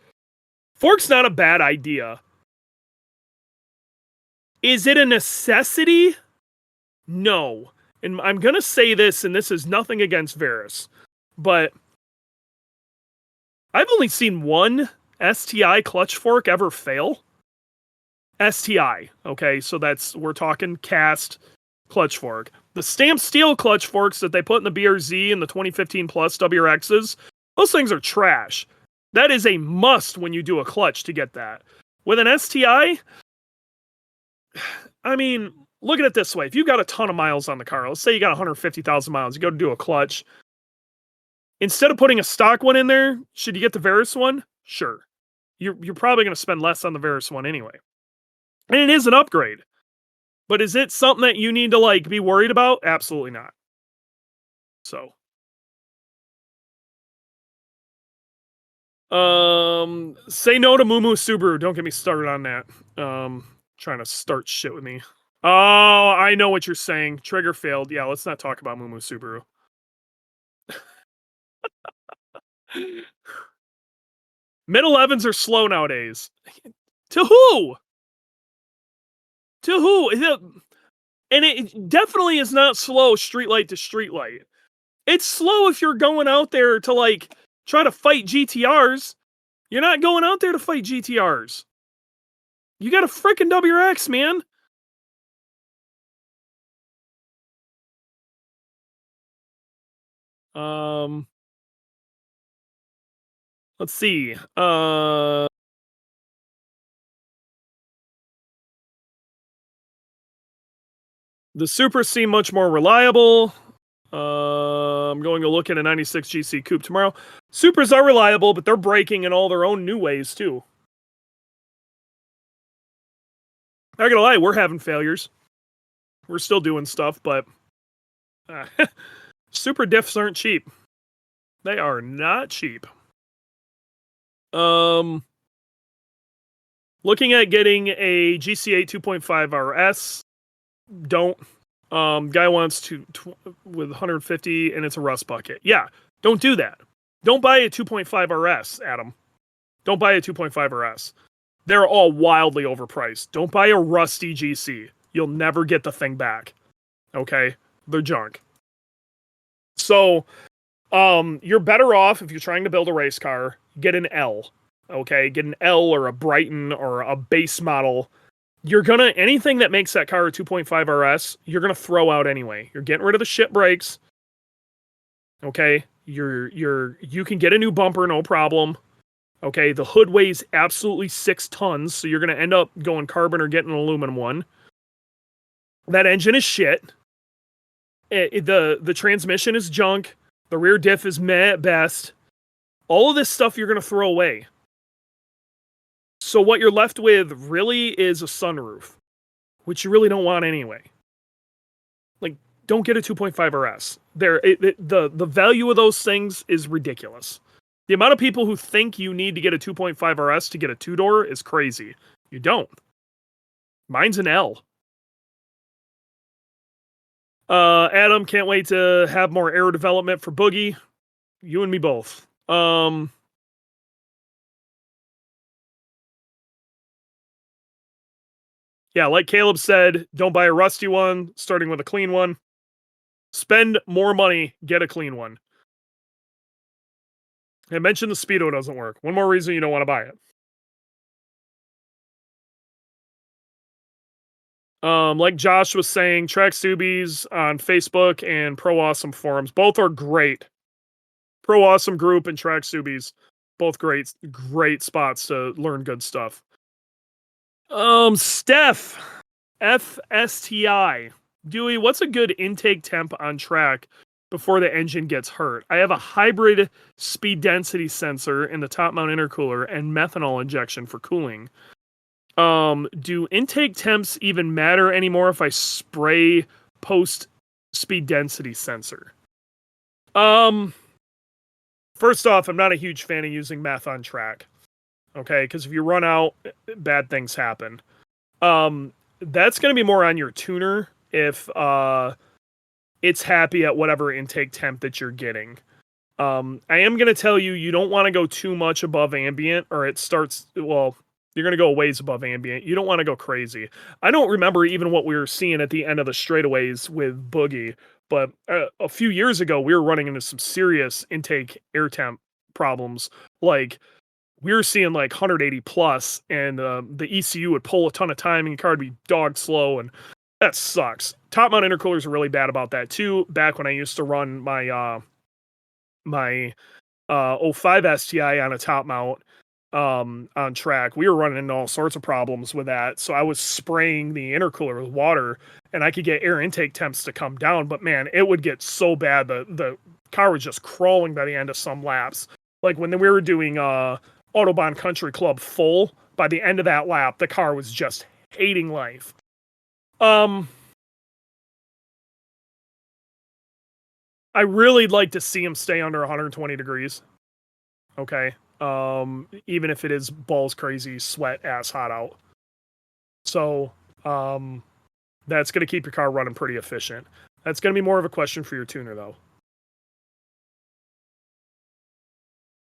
Fork's not a bad idea. Is it a necessity? No. And I'm going to say this, and this is nothing against Verus, but I've only seen one STI clutch fork ever fail. STI, okay? So we're talking cast clutch fork. The stamped steel clutch forks that they put in the BRZ and the 2015 Plus WRXs, those things are trash. That is a must when you do a clutch to get that. With an STI, I mean, look at it this way. If you got a ton of miles on the car, let's say you got 150,000 miles, you go to do a clutch. Instead of putting a stock one in there, should you get the Verus one? Sure. You're probably going to spend less on the Verus one anyway. And it is an upgrade. But is it something that you need to be worried about? Absolutely not. So. Say no to Moo Subaru. Don't get me started on that. Trying to start shit with me. Oh, I know what you're saying. Trigger failed. Yeah, let's not talk about Moo Subaru. Mid-11s are slow nowadays. To who? To who? And it definitely is not slow streetlight to streetlight. It's slow if you're going out there to try to fight GTRs. You're not going out there to fight GTRs. You got a freaking WRX, man. Let's see. The Supras seem much more reliable. I'm going to look at a 96 GC Coupe tomorrow. Supras are reliable, but they're breaking in all their own new ways, too. Not gonna lie, we're having failures. We're still doing stuff, but super diffs aren't cheap. They are not cheap. Looking at getting a GC8 2.5 RS. Don't. Guy wants to with 150 and it's a rust bucket. Yeah, don't do that. Don't buy a 2.5 RS, Adam. Don't buy a 2.5 RS. They're all wildly overpriced. Don't buy a rusty GC. You'll never get the thing back. Okay? They're junk. So, you're better off if you're trying to build a race car, get an L. Okay? Get an L or a Brighton or a base model. Anything that makes that car a 2.5 RS, you're gonna throw out anyway. You're getting rid of the shit brakes. Okay? You can get a new bumper, no problem. Okay, the hood weighs absolutely 6 tons, so you're going to end up going carbon or getting an aluminum one. That engine is shit. The transmission is junk. The rear diff is meh at best. All of this stuff you're going to throw away. So what you're left with really is a sunroof, which you really don't want anyway. Don't get a 2.5 RS. The value of those things is ridiculous. The amount of people who think you need to get a 2.5 RS to get a 2-door is crazy. You don't. Mine's an L. Adam, can't wait to have more aero development for Boogie. You and me both. Yeah, like Caleb said, don't buy a rusty one, starting with a clean one. Spend more money, get a clean one. I mentioned the Speedo doesn't work. One more reason you don't want to buy it. Like Josh was saying, Track Subies on Facebook and Pro Awesome forums. Both are great. Pro Awesome group and Track Subies. Both great spots to learn good stuff. Steph. FSTI. Dewey, what's a good intake temp on track before the engine gets hurt? I have a hybrid speed density sensor in the top mount intercooler and methanol injection for cooling. Do intake temps even matter anymore if I spray post speed density sensor? First off, I'm not a huge fan of using meth on track. Okay, because if you run out, bad things happen. That's going to be more on your tuner if it's happy at whatever intake temp that you're getting. I am going to tell you, you don't want to go too much above ambient, or it starts, well, you're going to go a ways above ambient. You don't want to go crazy. I don't remember even what we were seeing at the end of the straightaways with Boogie, but a few years ago, we were running into some serious intake air temp problems. Like, we were seeing like 180 plus, and the ECU would pull a ton of time, and your car would be dog slow, and that sucks. Top mount intercoolers are really bad about that too. Back when I used to run my my 05 STI on a top mount on track, we were running into all sorts of problems with that. So I was spraying the intercooler with water, and I could get air intake temps to come down, but man, it would get so bad the car was just crawling by the end of some laps. Like when we were doing Autobahn Country Club full, by the end of that lap, the car was just hating life. I really'd like to see him stay under 120 degrees. Okay. Even if it is balls crazy, sweat ass hot out. So, that's going to keep your car running pretty efficient. That's going to be more of a question for your tuner though.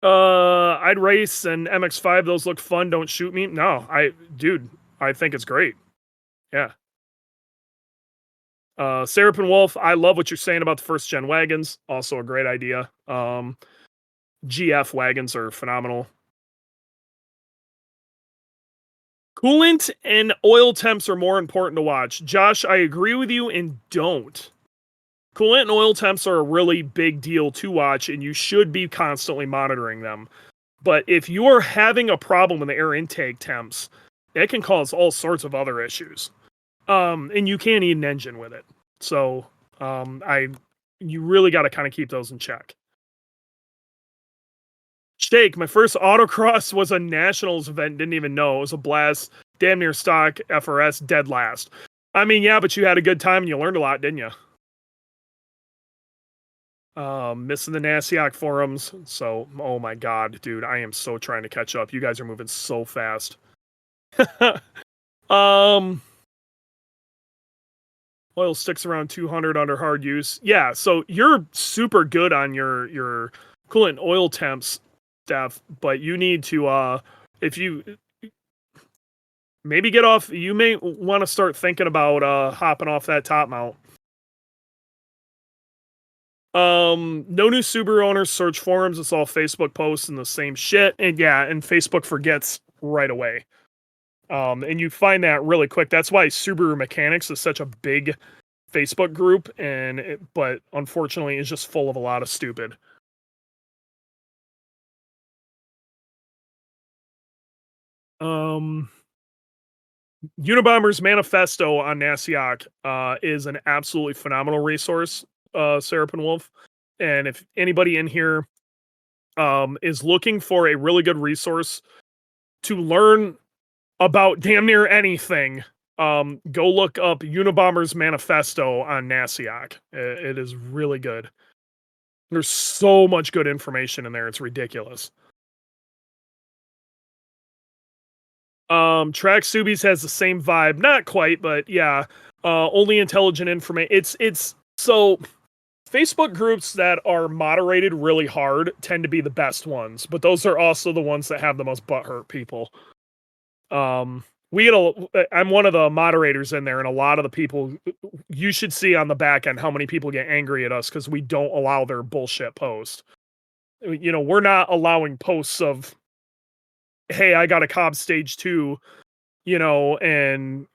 I'd race an MX-5. Those look fun. Don't shoot me. No, dude, I think it's great. Yeah. Serapin Wolf, I love what you're saying about the first gen wagons. Also a great idea. GF wagons are phenomenal. Coolant and oil temps are more important to watch. Josh, I agree with you, and don't. Coolant and oil temps are a really big deal to watch, and you should be constantly monitoring them. But if you are having a problem with the air intake temps, it can cause all sorts of other issues. And you can't eat an engine with it. So, you really got to kind of keep those in check. Shake, my first autocross was a nationals event. Didn't even know. It was a blast. Damn near stock FRS, dead last. I mean, yeah, but you had a good time and you learned a lot, didn't you? Missing the Nasiak forums. So, oh my God, dude, I am so trying to catch up. You guys are moving so fast. Oil sticks around 200 under hard use. Yeah, so you're super good on your coolant oil temps, Steph, but you need to, if you maybe get off, you may want to start thinking about hopping off that top mount. No new Subaru owners search forums. It's all Facebook posts and the same shit. And yeah, and Facebook forgets right away. And you find that really quick. That's why Subaru Mechanics is such a big Facebook group, but unfortunately is just full of a lot of stupid. Unabomber's Manifesto on Nasiak is an absolutely phenomenal resource, Serapin Wolf. And if anybody in here is looking for a really good resource to learn about damn near anything, go look up Unabomber's Manifesto on Nasiak. It is really good. There's so much good information in there. It's ridiculous. Track Subies has the same vibe. Not quite, but yeah. Only intelligent information. It's so Facebook groups that are moderated really hard tend to be the best ones, but those are also the ones that have the most butthurt people. I'm one of the moderators in there, and a lot of the people, you should see on the back end how many people get angry at us because we don't allow their bullshit post. You know, we're not allowing posts of, hey, I got a Cobb stage 2, you know, and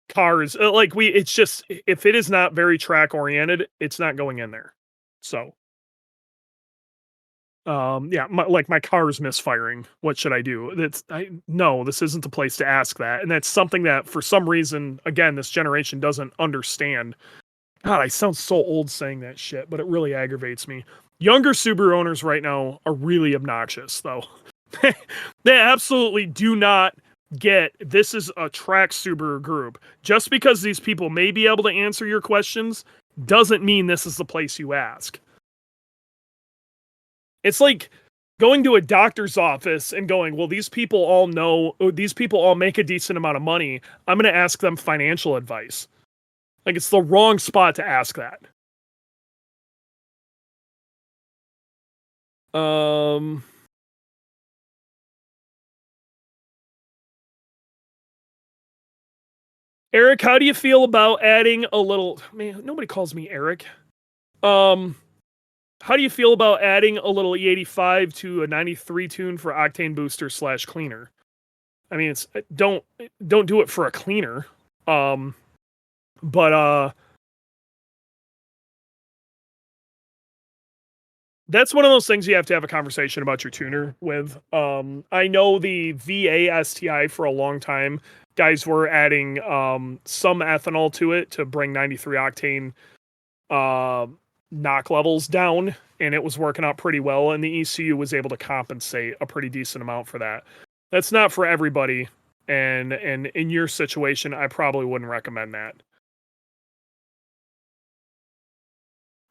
cars like it's just, if it is not very track oriented, it's not going in there. So yeah, my car's misfiring. What should I do? No, this isn't the place to ask that. And that's something that for some reason, again, this generation doesn't understand. God, I sound so old saying that shit, but it really aggravates me. Younger Subaru owners right now are really obnoxious though. They absolutely do not get this is a track Subaru group. Just because these people may be able to answer your questions doesn't mean this is the place you ask. It's like going to a doctor's office and going, well, these people all make a decent amount of money. I'm going to ask them financial advice. Like, it's the wrong spot to ask that. Eric, how do you feel about adding a little, man, nobody calls me Eric. How do you feel about adding a little E85 to a 93 tune for octane booster / cleaner? I mean, it's don't do it for a cleaner. But that's one of those things you have to have a conversation about your tuner with. I know the VA STI for a long time, guys were adding some ethanol to it to bring 93 octane knock levels down, and it was working out pretty well, and the ECU was able to compensate a pretty decent amount for that. That's not for everybody, and in your situation, I probably wouldn't recommend that.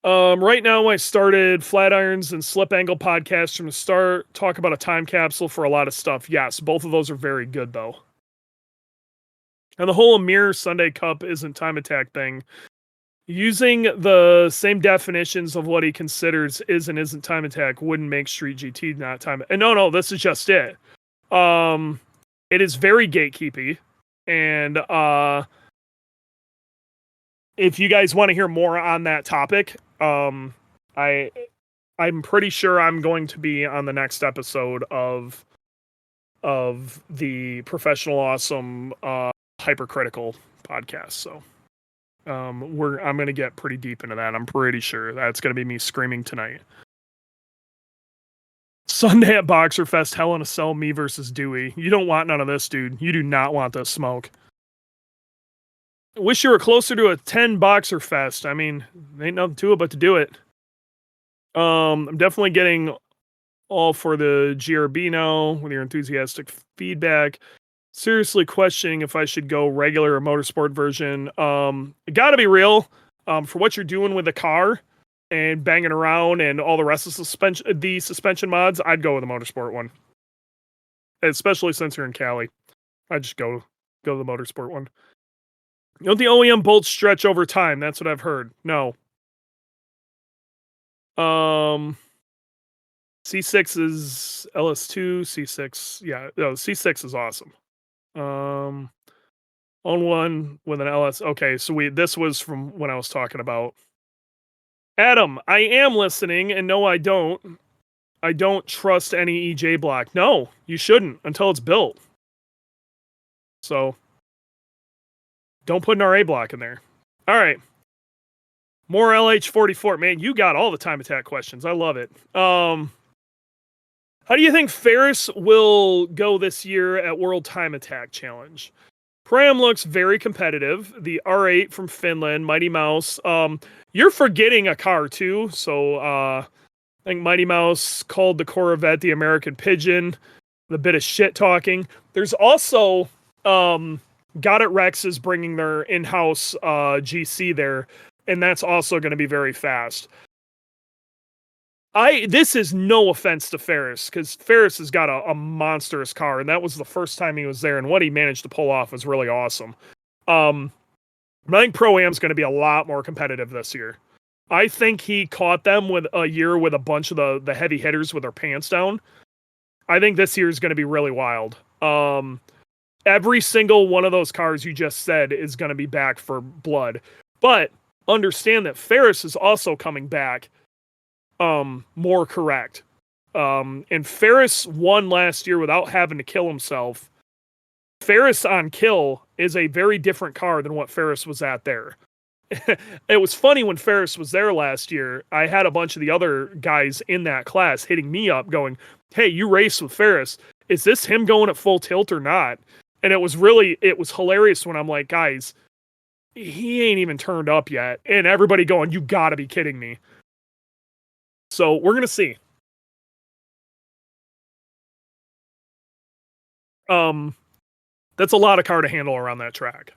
Right now I started Flat Irons and Slip Angle podcast from the start, talk about a time capsule for a lot of stuff. Yes, both of those are very good though. And the whole Amir Sunday Cup isn't time attack thing. Using the same definitions of what he considers is and isn't time attack wouldn't make Street GT not time. And no, this is just it. It is very gatekeepy, and if you guys want to hear more on that topic, I'm pretty sure I'm going to be on the next episode of the Professional Awesome Hypercritical podcast. So I'm going to get pretty deep into that. I'm pretty sure that's going to be me screaming tonight. Sunday at Boxer Fest, Hell in a Cell, me versus Dewey. You don't want none of this, dude. You do not want this smoke. Wish you were closer to a 10 Boxer Fest. I mean, ain't nothing to it but to do it. I'm definitely getting all for the GRB now with your enthusiastic feedback. Seriously questioning if I should go regular or motorsport version. It gotta be real. For what you're doing with the car and banging around and all the rest of the suspension mods, I'd go with the motorsport one. Especially since you're in Cali. I'd just go to the motorsport one. You know, the OEM bolts stretch over time. That's what I've heard. No. C6 is LS2, C6. Yeah, no, C6 is awesome. On one with an LS. Okay, so this was from when I was talking about. Adam, I am listening, and no, I don't. I don't trust any EJ block. No, you shouldn't until it's built. So don't put an RA block in there. All right. More LH44. Man, you got all the time attack questions. I love it. How do you think Ferris will go this year at World Time Attack Challenge? Pram looks very competitive. The R8 from Finland, Mighty Mouse. You're forgetting a car too. So I think Mighty Mouse called the Corvette the American Pigeon. The bit of shit talking. There's also Got It Rex is bringing their in-house GC there, and that's also going to be very fast. This is no offense to Ferris, because Ferris has got a monstrous car, and that was the first time he was there, and what he managed to pull off was really awesome. I think Pro-Am's going to be a lot more competitive this year. I think he caught them with a year with a bunch of the heavy hitters with their pants down. I think this year is going to be really wild. Every single one of those cars you just said is going to be back for blood. But understand that Ferris is also coming back more correct. And Ferris won last year without having to kill himself. Ferris on kill is a very different car than what Ferris was at there. It was funny when Ferris was there last year. I had a bunch of the other guys in that class hitting me up going, hey, you raced with Ferris. Is this him going at full tilt or not? And it was hilarious when I'm like, guys, he ain't even turned up yet. And everybody going, you gotta be kidding me. So we're going to see. That's a lot of car to handle around that track.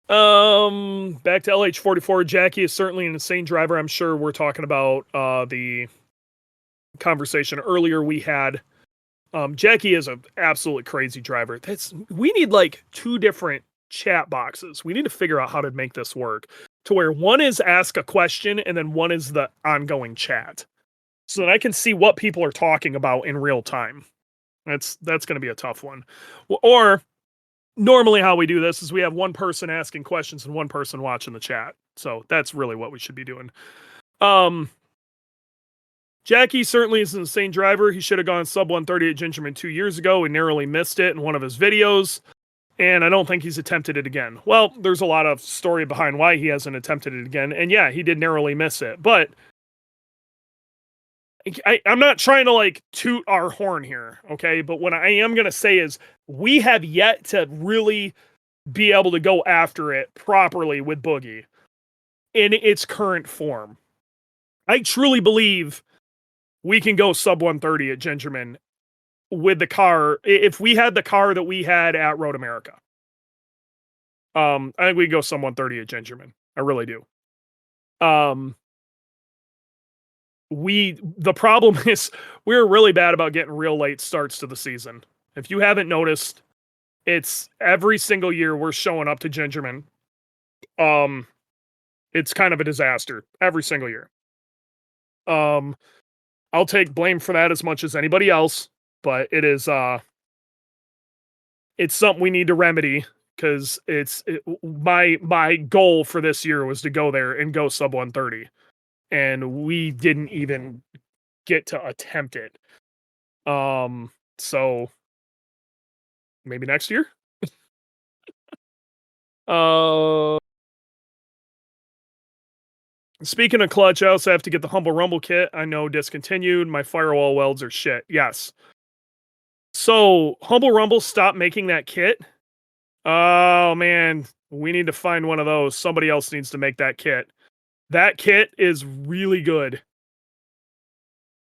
Back to LH44. Jackie is certainly an insane driver. I'm sure we're talking about the conversation earlier we had. Jackie is an absolutely crazy driver. We need like 2 different chat boxes. We need to figure out how to make this work to where one is ask a question and then one is the ongoing chat, so that I can see what people are talking about in real time. That's going to be a tough one. Or normally how we do this is we have one person asking questions and one person watching the chat. So that's really what we should be doing. Jackie certainly is an insane driver. He should have gone sub 130 at Gingerman 2 years ago. He narrowly missed it in one of his videos. And I don't think he's attempted it again. Well, there's a lot of story behind why he hasn't attempted it again. And yeah, he did narrowly miss it. But I'm not trying to like toot our horn here, okay? But what I am going to say is we have yet to really be able to go after it properly with Boogie in its current form. I truly believe we can go sub 130 at Gingerman with the car. If we had the car that we had at Road America, I think we go sub 130 at Gingerman. I really do. The problem is we're really bad about getting real late starts to the season. If you haven't noticed, it's every single year we're showing up to Gingerman. It's kind of a disaster every single year. I'll take blame for that as much as anybody else, but it is it's something we need to remedy, because my goal for this year was to go there and go sub 130. And we didn't even get to attempt it. So maybe next year. Speaking of clutch, I also have to get the Humble Rumble kit. I know discontinued. My firewall welds are shit. Yes. So Humble Rumble stopped making that kit. Oh man, we need to find one of those. Somebody else needs to make that kit. That kit is really good.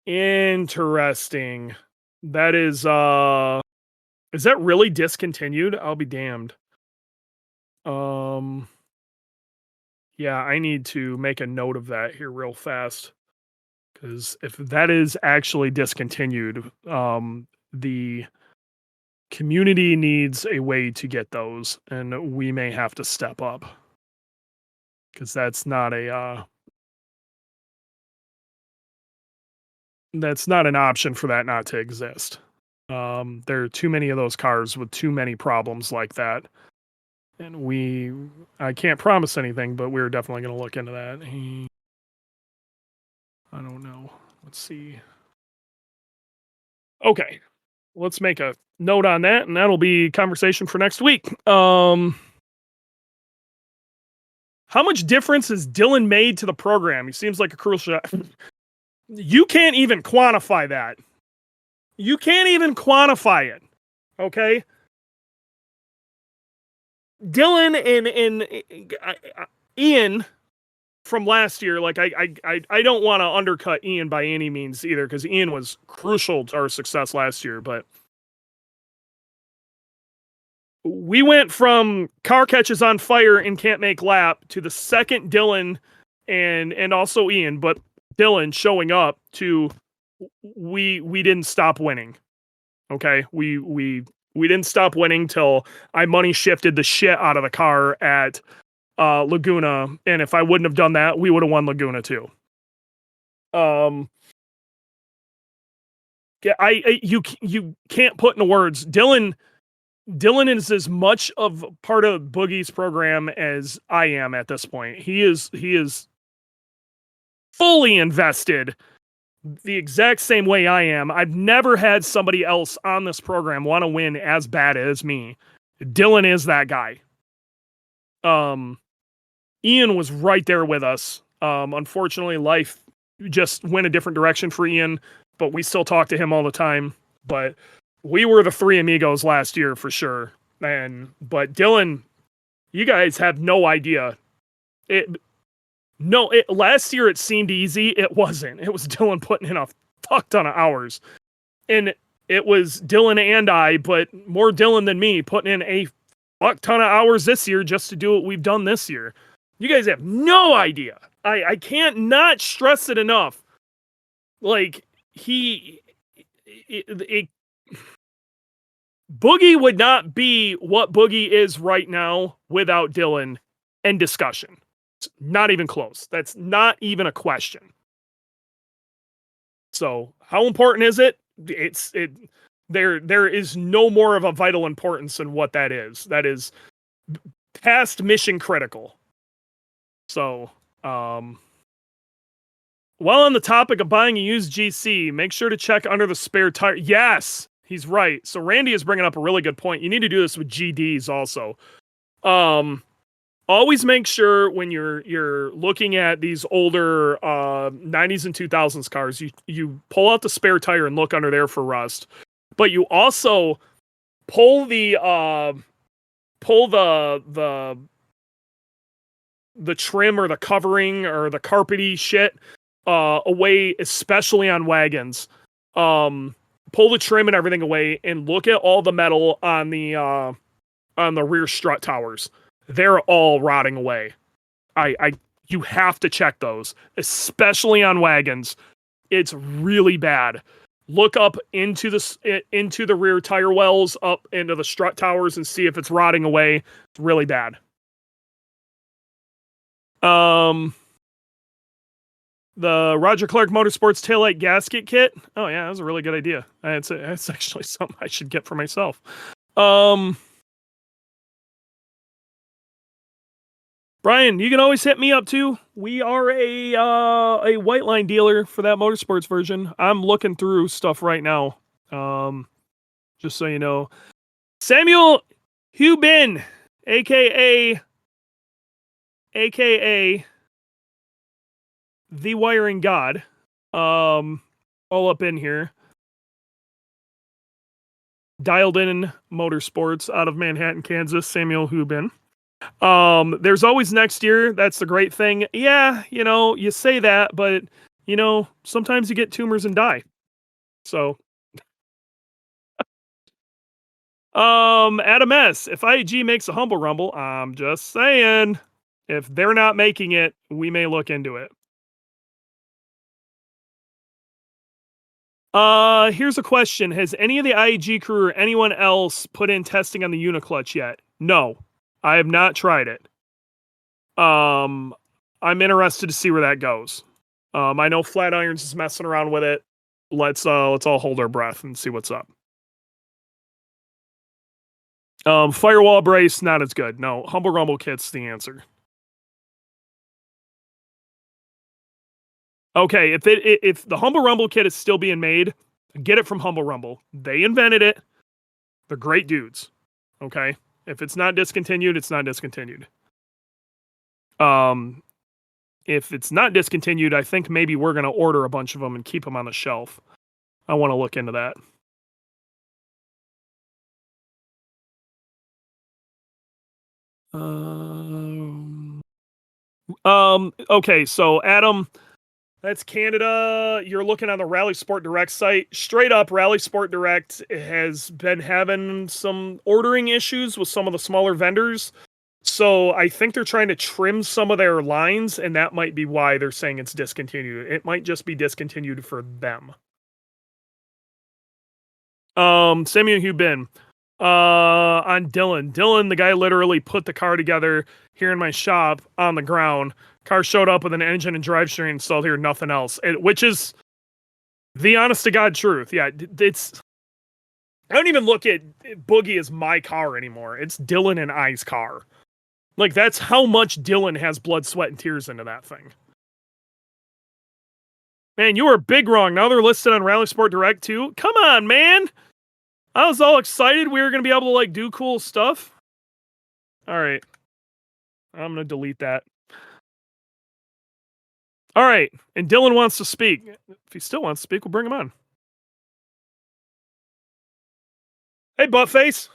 Interesting. That is that really discontinued? I'll be damned. Yeah, I need to make a note of that here real fast, because if that is actually discontinued, the community needs a way to get those, and we may have to step up, because that's not an option for that not to exist. There are too many of those cars with too many problems like that. And I can't promise anything, but we're definitely going to look into that. I don't know. Let's see. Okay. Let's make a note on that, and that'll be conversation for next week. How much difference has Dylan made to the program? He seems like a crucial shot. You can't even quantify that. You can't even quantify it. Okay? Dylan and Ian from last year, like I don't want to undercut Ian by any means either, because Ian was crucial to our success last year, but we went from car catches on fire and can't make lap to the second Dylan and also Ian, but Dylan showing up to we didn't stop winning. Okay? We didn't stop winning till I money shifted the shit out of the car at Laguna, and if I wouldn't have done that, we would have won Laguna too. Yeah, you can't put into words. Dylan is as much of part of Boogie's program as I am at this point. He is fully invested the exact same way I am. I've never had somebody else on this program want to win as bad as me. Dylan is that guy. Ian was right there with us. Unfortunately, life just went a different direction for Ian, but we still talk to him all the time. But we were the three amigos last year for sure. But Dylan, you guys have no idea. Last year it seemed easy. It wasn't. It was Dylan putting in a fuck ton of hours. And it was Dylan and I, but more Dylan than me, putting in a fuck ton of hours this year just to do what we've done this year. You guys have no idea. I can't not stress it enough. Like, Boogie would not be what Boogie is right now without Dylan and discussion. It's not even close. That's not even a question. So, how important is it? There is no more of a vital importance than what that is. That is past mission critical. So, while on the topic of buying a used GC, make sure to check under the spare tire. Yes, he's right. So Randy is bringing up a really good point. You need to do this with GDs also. Always make sure when you're looking at these older 90s and 2000s cars, you pull out the spare tire and look under there for rust. But you also pull the trim or the covering or the carpety shit away, especially on wagons. Pull the trim and everything away and look at all the metal on the rear strut towers. They're all rotting away. You have to check those, especially on wagons. It's really bad. Look up into the rear tire wells, up into the strut towers, and see if it's rotting away. It's really bad. The Roger Clark Motorsports taillight gasket kit. Oh yeah, that was a really good idea. That's actually something I should get for myself. Brian, you can always hit me up too. We are a white line dealer for that motorsports version. I'm looking through stuff right now. Just so you know. Samuel Hubin, aka the Wiring God. All up in here. Dialed in Motorsports out of Manhattan, Kansas, Samuel Hubin. There's always next year. That's the great thing. Yeah, you say that, but sometimes you get tumors and die. So, Adam S. If IAG makes a Humble Rumble, I'm just saying, if they're not making it, we may look into it. Here's a question. Has any of the IAG crew or anyone else put in testing on the Uniclutch yet? No, I have not tried it. I'm interested to see where that goes. I know Flatirons is messing around with it. Let's all hold our breath and see what's up. Firewall brace, not as good. No, Humble Rumble kit's the answer. Okay, if the Humble Rumble kit is still being made, get it from Humble Rumble. They invented it. They're great dudes. Okay? If it's not discontinued, it's not discontinued. If it's not discontinued, I think maybe we're going to order a bunch of them and keep them on the shelf. I want to look into that. Okay, so Adam, that's Canada. You're looking on the Rally Sport Direct site. Straight up, Rally Sport Direct has been having some ordering issues with some of the smaller vendors. So I think they're trying to trim some of their lines, and that might be why they're saying it's discontinued. It might just be discontinued for them. Samuel Hubin. On Dylan. Dylan, the guy literally put the car together here in my shop on the ground. Car showed up with an engine and drivetrain installed here, nothing else. Which is the honest to God truth. Yeah, I don't even look at Boogie as my car anymore. It's Dylan and I's car. Like, that's how much Dylan has blood, sweat, and tears into that thing. Man, you were big wrong. Now they're listed on Rally Sport Direct too. Come on, man. I was all excited we were going to be able to, do cool stuff. All right. I'm going to delete that. All right. And Dylan wants to speak. If he still wants to speak, we'll bring him on. Hey, Buttface.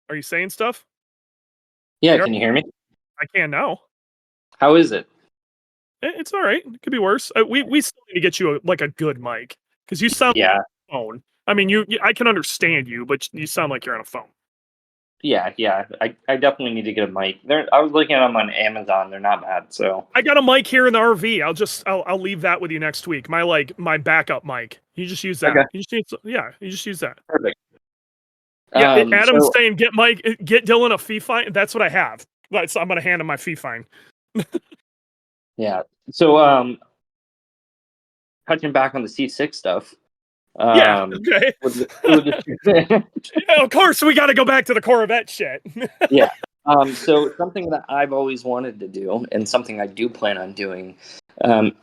Are you saying stuff? Yeah, can you hear me? I can now. How is it? It's all right. It could be worse. We still need to get you a good mic. Because you sound like a phone. I mean, I can understand you, but you sound like you're on a phone. Yeah. I definitely need to get a mic. I was looking at them on Amazon. They're not bad. So I got a mic here in the RV. I'll leave that with you next week. My backup mic. You just use that. okay, You just use that. perfect. Yeah, Adam's So saying get Dylan a fee fine. That's what I have. I'm gonna hand him my fee fine. yeah. So touching back on the C6 stuff. Yeah. Okay. Yeah, of course, we got to go back to the Corvette shit. Yeah. So something that I've always wanted to do, and something I do plan on doing,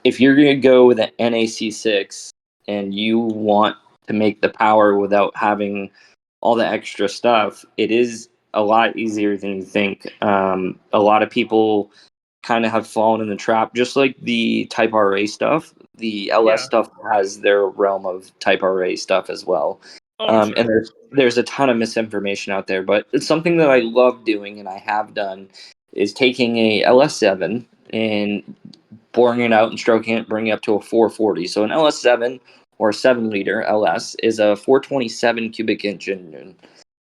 if you're going to go with an NAC6 and you want to make the power without having all the extra stuff, it is a lot easier than you think. A lot of people kind of have fallen in the trap, just like the Type RA stuff. The LS Yeah. stuff has their realm of Type RA stuff as well. Oh, sure. And there's a ton of misinformation out there, but it's something that I love doing and I have done is taking a LS7 and boring it out and stroking it, bringing it up to a 440. So an LS7 or a 7-liter LS is a 427 cubic inch engine.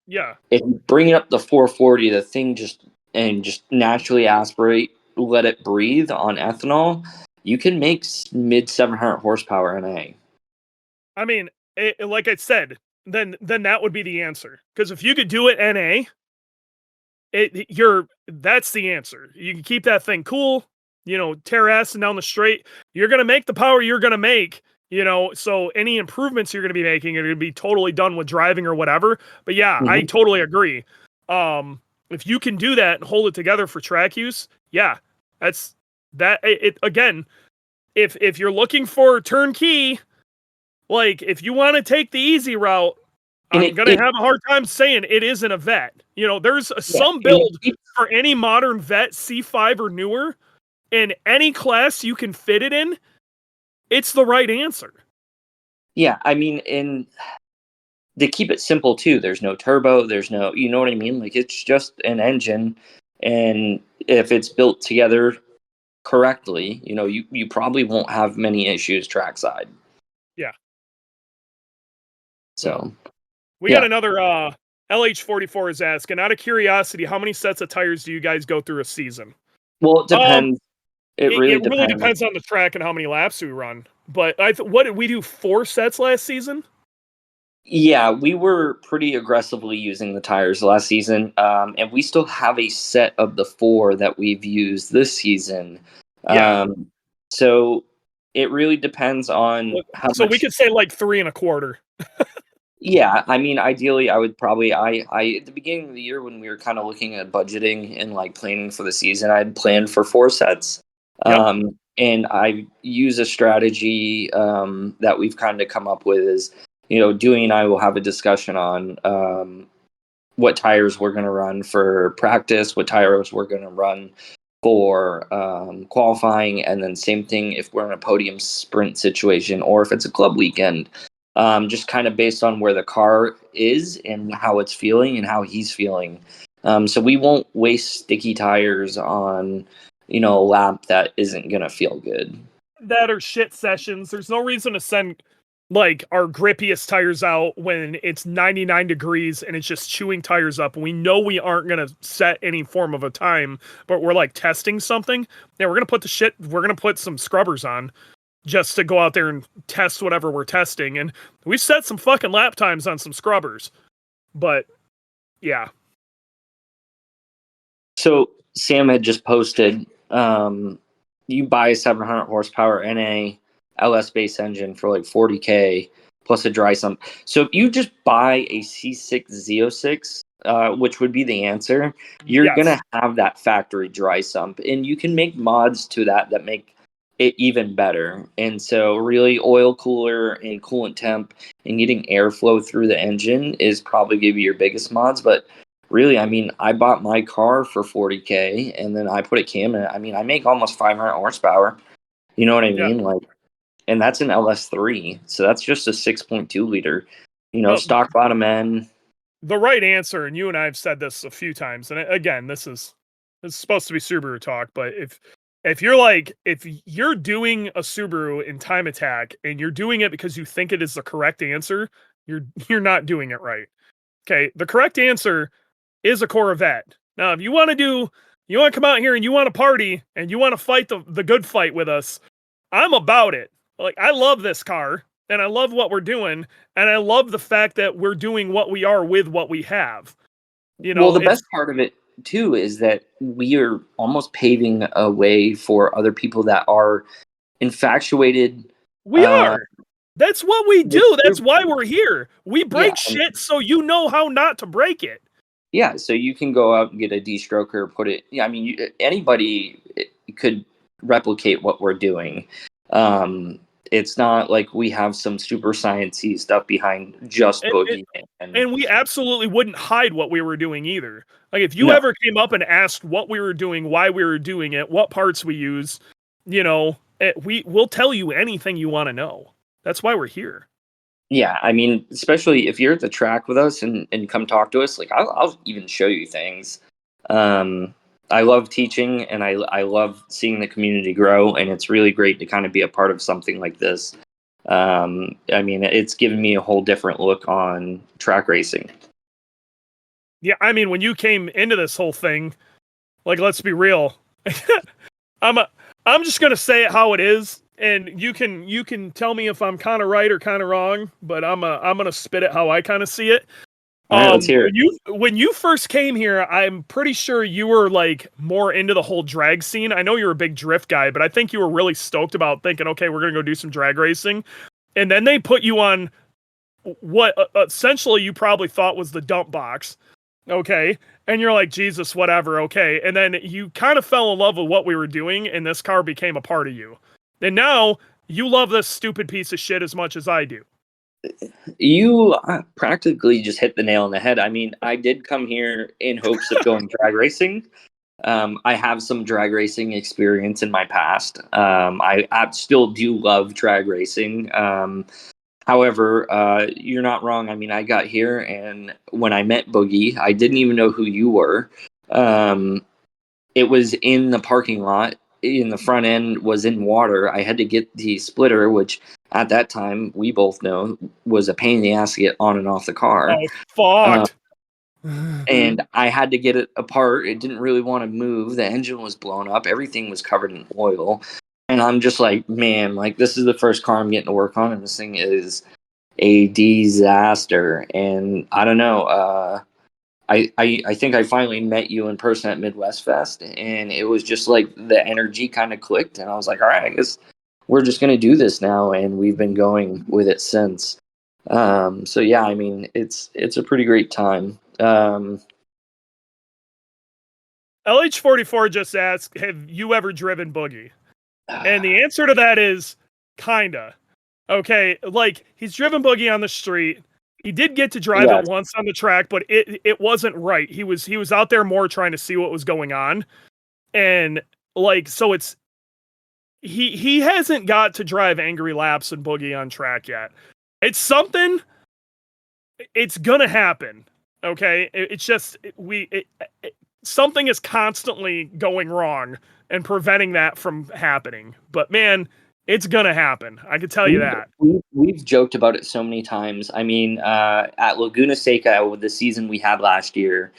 Yeah. If you bring it up to 440, the thing just naturally aspirate, let it breathe on ethanol. You can make mid 700 horsepower NA. I mean, like I said, then that would be the answer. Because if you could do it NA, that's the answer. You can keep that thing cool, tear ass down the straight. You're gonna make the power you're gonna make, so any improvements you're gonna be making are gonna be totally done with driving or whatever. But yeah, I totally agree. If you can do that and hold it together for track use, yeah, that's that. Again, if you're looking for turnkey, like if you want to take the easy route, I'm gonna have a hard time saying it isn't a vet. There's some build for any modern vet C5 or newer, in any class you can fit it in. It's the right answer. Yeah, I mean, and they keep it simple too. There's no turbo. There's no, you know what I mean? Like it's just an engine, and if it's built together correctly, you probably won't have many issues trackside. Yeah. So we got another LH44 is asking, out of curiosity, how many sets of tires do you guys go through a season? Well, it depends. It really depends on the track and how many laps we run. But what did we do? 4 sets last season? Yeah, we were pretty aggressively using the tires last season, and we still have a set of the 4 that we've used this season. Yeah. So it really depends on how so much. We could say like 3 1/4. Yeah, I mean, ideally, I would probably I at the beginning of the year when we were kind of looking at budgeting and like planning for the season, I'd planned for 4 sets. Yep. And I use a strategy that we've kind of come up with is, Dewey and I will have a discussion on what tires we're going to run for practice, what tires we're going to run for qualifying, and then same thing if we're in a podium sprint situation or if it's a club weekend. Just kind of based on where the car is and how it's feeling and how he's feeling. So we won't waste sticky tires on, a lap that isn't going to feel good. That are shit sessions. There's no reason to send like our grippiest tires out when it's 99 degrees and it's just chewing tires up. And we know we aren't going to set any form of a time, but we're like testing something. Yeah, we're going to put some scrubbers on just to go out there and test whatever we're testing. And we set some fucking lap times on some scrubbers. But yeah. So Sam had just posted, you buy a 700 horsepower NA LS base engine for like $40K plus a dry sump. So if you just buy a C6 Z06, which would be the answer, you're going to have that factory dry sump, and you can make mods to that make it even better. And so really oil cooler and coolant temp and getting airflow through the engine is probably give you your biggest mods. But really, I mean, I bought my car for $40K and then I put a cam in it. I mean, I make almost 500 horsepower. You know what I mean? Like, and that's an LS3. So that's just a 6.2 liter, stock bottom end. The right answer, and you and I have said this a few times, and again, this is supposed to be Subaru talk, but if you're doing a Subaru in time attack and you're doing it because you think it is the correct answer, You're not doing it right. Okay, the correct answer is a Corvette. Now, if you want to come out here and you want to party and you want to fight the good fight with us, I'm about it. Like, I love this car and I love what we're doing, and I love the fact that we're doing what we are with what we have. Well, the best part of it too is that we are almost paving a way for other people that are infatuated. We are. That's what we do. That's why we're here. We break shit so you know how not to break it. Yeah, so you can go out and get a D-stroker, put it. Yeah, I mean, anybody could replicate what we're doing. It's not like we have some super sciencey stuff behind just boogie. And we absolutely wouldn't hide what we were doing either. Like, if you ever came up and asked what we were doing, why we were doing it, what parts we use, we'll tell you anything you want to know. That's why we're here. Yeah, I mean, especially if you're at the track with us and come talk to us, like I'll even show you things. I love teaching and I love seeing the community grow, and it's really great to kind of be a part of something like this. I mean, it's given me a whole different look on track racing. Yeah, I mean, when you came into this whole thing, like, let's be real. I'm just gonna say it how it is, and you can tell me if I'm kind of right or kind of wrong, but I'm gonna spit it how I kind of see it. All right, let's hear it. When you first came here, I'm pretty sure you were like more into the whole drag scene. I know you're a big drift guy, but I think you were really stoked about thinking, okay, we're gonna go do some drag racing, and then they put you on what essentially you probably thought was the dump box. Okay. And you're like, Jesus, whatever. Okay. And then you kind of fell in love with what we were doing, and this car became a part of you. And now you love this stupid piece of shit as much as I do. You practically just hit the nail on the head. I mean, I did come here in hopes of going drag racing. I have some drag racing experience in my past. I still do love drag racing. However, you're not wrong. I mean, I got here, and when I met Boogie, I didn't even know who you were. It was in the parking lot. In the front end was in water. I had to get the splitter, which at that time we both know was a pain in the ass to get on and off the car. Oh, fuck. And I had to get it apart. It didn't really want to move. The engine was blown up. Everything was covered in oil. And I'm just like, man, like, this is the first car I'm getting to work on, and this thing is a disaster. And I don't know. I think I finally met you in person at Midwest Fest, and it was just like the energy kind of clicked, and I was like, all right, I guess we're just going to do this now, and we've been going with it since. So yeah, I mean, it's a pretty great time. LH44 just asked, have you ever driven Boogie? And the answer to that is kinda. Okay, like, he's driven Boogie on the street. He did get to drive it once on the track, but it wasn't right. He was out there more trying to see what was going on. And like, so it's he hasn't got to drive angry laps and Boogie on track yet. It's something. It's gonna happen. Okay, it's just something is constantly going wrong and preventing that from happening. But man, it's gonna happen. I can tell you that. We've joked about it so many times. I mean, at Laguna Seca, with the season we had last year,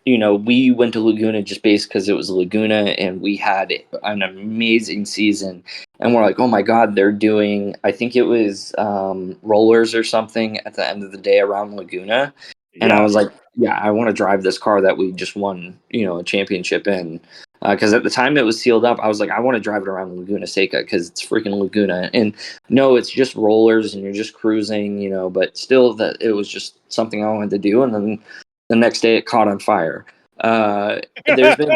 we went to Laguna just based because it was Laguna, and we had an amazing season. And we're like, oh my God, they're doing, I think it was rollers or something at the end of the day around Laguna. And I was like, yeah, I want to drive this car that we just won, a championship in. Because at the time it was sealed up, I was like, I want to drive it around Laguna Seca because it's freaking Laguna. And no, it's just rollers and you're just cruising, but still that it was just something I wanted to do. And then the next day it caught on fire. There's been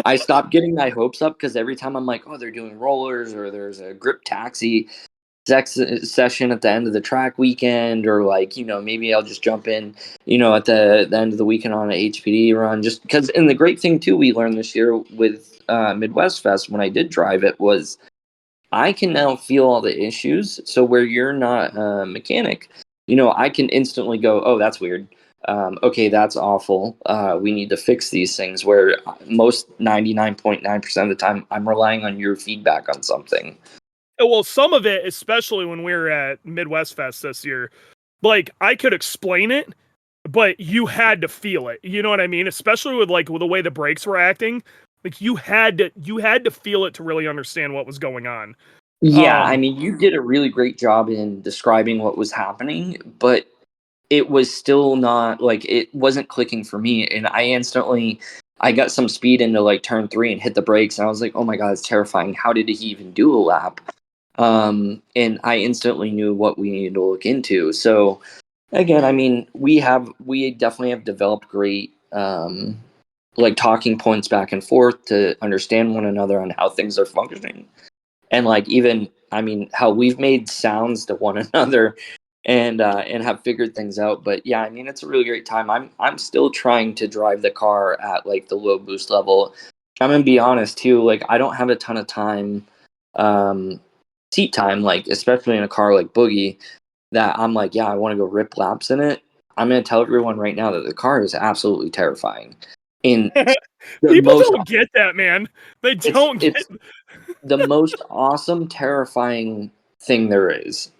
I stopped getting my hopes up because every time I'm like, oh, they're doing rollers or there's a grip taxi session at the end of the track weekend, or like, maybe I'll just jump in, at the end of the weekend on an HPD run, just because. And the great thing too, we learned this year with Midwest Fest, when I did drive it, was I can now feel all the issues. So where you're not a mechanic, I can instantly go, oh, that's weird. Okay, that's awful. We need to fix these things, where most 99.9% of the time I'm relying on your feedback on something. Well, some of it, especially when we were at Midwest Fest this year, like I could explain it, but you had to feel it. You know what I mean? Especially with like with the way the brakes were acting, like you had to feel it to really understand what was going on. Yeah, I Um, mean, you did a really great job in describing what was happening, but it was still not like it wasn't clicking for me. And I got some speed into like turn 3 and hit the brakes, and I was like, oh my God, it's terrifying. How did he even do a lap? And I instantly knew what we needed to look into. So again, I mean, we definitely have developed great like talking points back and forth to understand one another on how things are functioning. And like even I mean how we've made sounds to one another and have figured things out. But yeah, I mean it's a really great time. I'm still trying to drive the car at like the low boost level. I'm gonna be honest too, like I don't have a ton of time, um seat time, like especially in a car like Boogie, that I'm like, yeah, I want to go rip laps in it. I'm gonna tell everyone right now that the car is absolutely terrifying. In the People most don't get that, man. They it's don't get. it's the most awesome, terrifying thing there is.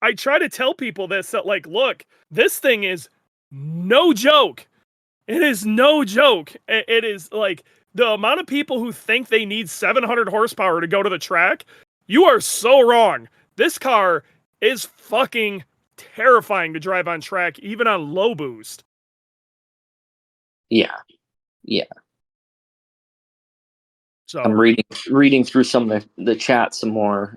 I try to tell people this that like, look, this thing is no joke. It is no joke. It is like the amount of people who think they need 700 horsepower to go to the track. You are so wrong. This car is fucking terrifying to drive on track, even on low boost. Yeah, yeah. I'm So reading through some of the chat some more.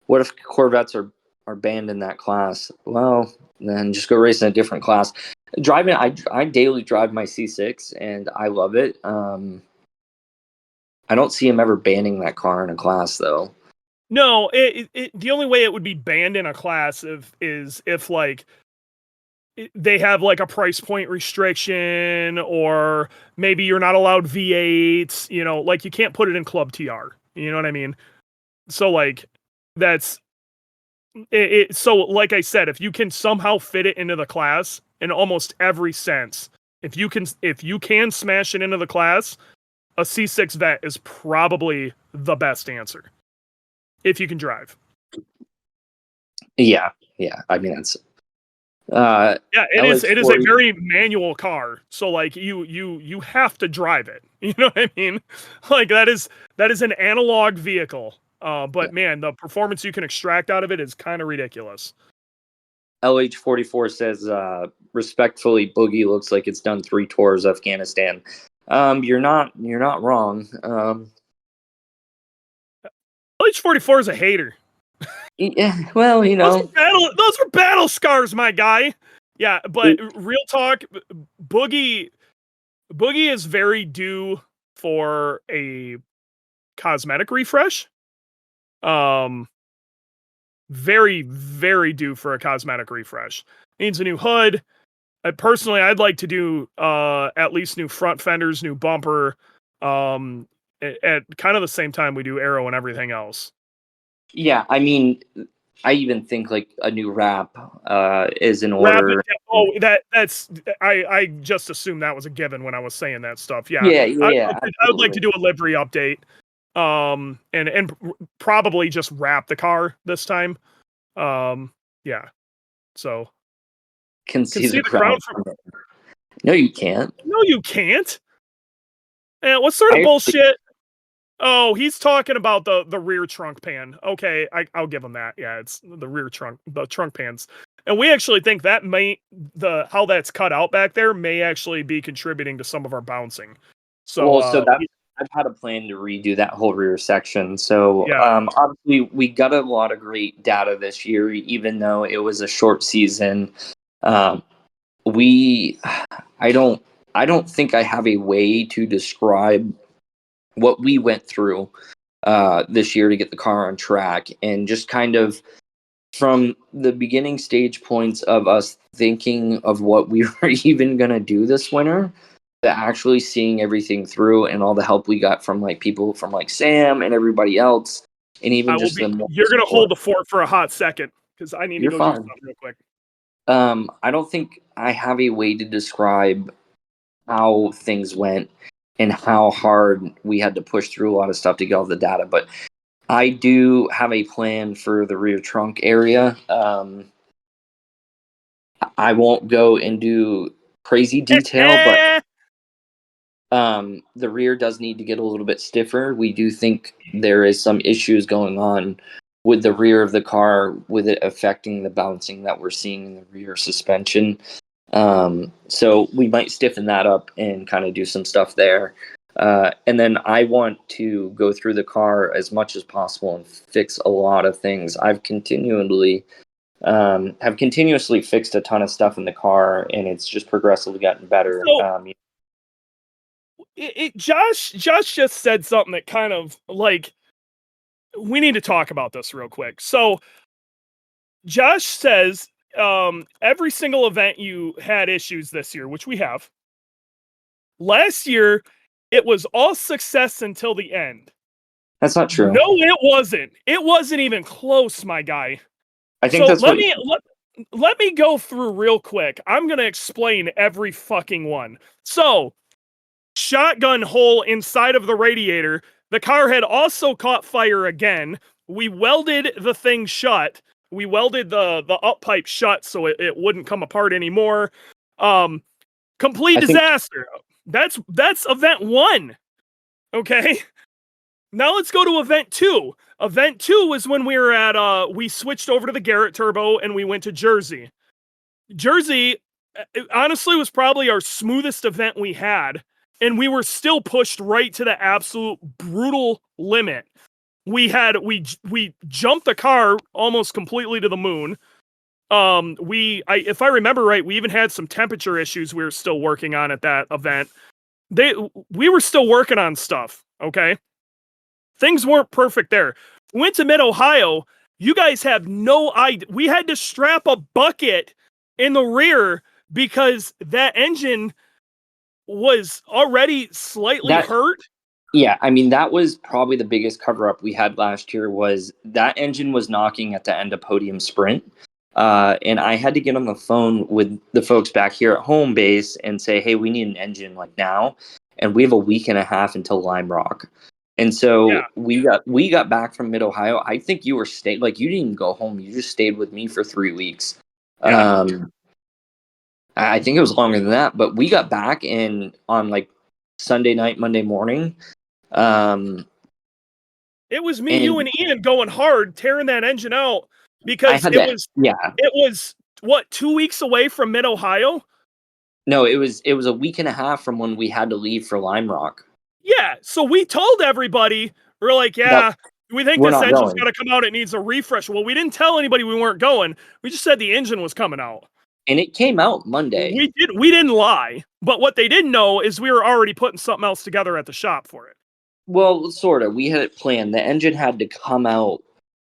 What if Corvettes are banned in that class? Well, then just go race in a different class. Driving, I daily drive my C6 and I love it. I don't see him ever banning that car in a class though. no, the only way it would be banned in a class if like they have like a price point restriction, or maybe you're not allowed V8s, you know, like you can't put it in Club TR. You know what I mean? So like that's so like I said, if you can somehow fit it into the class in almost every sense, if you can smash it into the class, a C6 vet is probably the best answer if you can drive. Yeah, yeah. I mean that's Yeah, it is. It is a LH40. very manual car, so like you have to drive it. You know what I mean? Like that is an analog vehicle. But man, the performance you can extract out of it is kind of ridiculous. LH44 says, respectfully, Boogie looks like it's done 3 tours of Afghanistan. You're not wrong. H44 is a hater. Yeah, well, Those are battle scars, my guy. Yeah, but real talk, Boogie Boogie is very due for a cosmetic refresh. Um, very, very due for a cosmetic refresh. Needs a new hood. Personally, I'd like to do at least new front fenders, new bumper, at kind of the same time we do aero and everything else. yeah. I mean, I even think like a new wrap is in Rapid. order. Oh, that's I just assumed that was a given when I was saying that stuff. Yeah, Yeah, I yeah, would like to absolutely. do a livery update, and probably just wrap the car this time. Yeah. So Can can see see the the crown crown. from. No, you can't. No, you can't. And what sort of I bullshit? Oh, he's talking about the rear trunk pan. Okay, I'll give him that. Yeah, it's the trunk pans. And we actually think that may the how that's cut out back there may actually be contributing to some of our bouncing. So Well, so that I've had a plan to redo that whole rear section. So yeah, obviously we got a lot of great data this year, even though it was a short season. Um, we, I don't think I have a way to describe what we went through this year to get the car on track, and just kind of from the beginning stage points of us thinking of what we were even going to do this winter to actually seeing everything through, and all the help we got from like people from like Sam and everybody else, and even I will just be. the You're gonna hold the fort for a hot second because I need to you're go do fine. something real quick. I don't think I have a way to describe how things went. and how hard we had to push through a lot of stuff to get all the data. But I do have a plan for the rear trunk area. I won't go into crazy detail, but the rear does need to get a little bit stiffer. We do think there is some issues going on with the rear of the car, with it affecting the bouncing that we're seeing in the rear suspension. So we might stiffen that up and kind of do some stuff there. And then I want to go through the car as much as possible and fix a lot of things. I've continuously fixed a ton of stuff in the car, and it's just progressively gotten better. So Josh just said something that kind of like, we need to talk about this real quick. So Josh says every single event you had issues this year, which we have. Last year, it was all success until the end. That's not true. No, it wasn't. It wasn't even close, my guy. I think that's let me go through real quick. I'm gonna explain every fucking one. So, shotgun hole inside of the radiator. The car had also caught fire again. We welded the thing shut. We welded the up pipe shut so it wouldn't come apart anymore. Complete disaster. That's event 1. Okay. Now let's go to event 2. Event 2 was when we were at we switched over to the Garrett Turbo and we went to Jersey. Jersey honestly was probably our smoothest event we had, and we were still pushed right to the absolute brutal limit. We jumped the car almost completely to the moon. If I remember right, we even had some temperature issues we were still working on at that event. We were still working on stuff, okay? Things weren't perfect there. We went to Mid-Ohio. You guys have no idea. We had to strap a bucket in the rear because that engine was already slightly hurt. Yeah, I mean, that was probably the biggest cover-up we had last year, was that engine was knocking at the end of Podium Sprint. And I had to get on the phone with the folks back here at home base and say, hey, we need an engine like now. And we have a week and a half until Lime Rock. And so we got back from Mid-Ohio. I think you were you didn't even go home. You just stayed with me for 3 weeks. Yeah. I think it was longer than that, but we got back on like Sunday night, Monday morning. It was me, you, and Ian going hard, tearing that engine out because it was what, 2 weeks away from Mid-Ohio? No, it was a week and a half from when we had to leave for Lime Rock. Yeah, so we told everybody, we're like, we think this engine's got to come out. It needs a refresh. Well, we didn't tell anybody we weren't going. We just said the engine was coming out. And it came out Monday. We didn't lie. But what they didn't know is we were already putting something else together at the shop for it. Well, sort of. We had it planned. The engine had to come out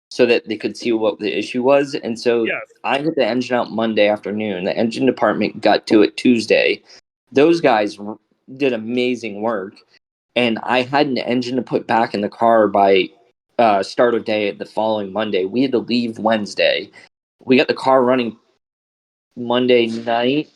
so that they could see what the issue was. And so I got the engine out Monday afternoon. The engine department got to it Tuesday. Those guys did amazing work. And I had an engine to put back in the car by start of day the following Monday. We had to leave Wednesday. We got the car running Monday night.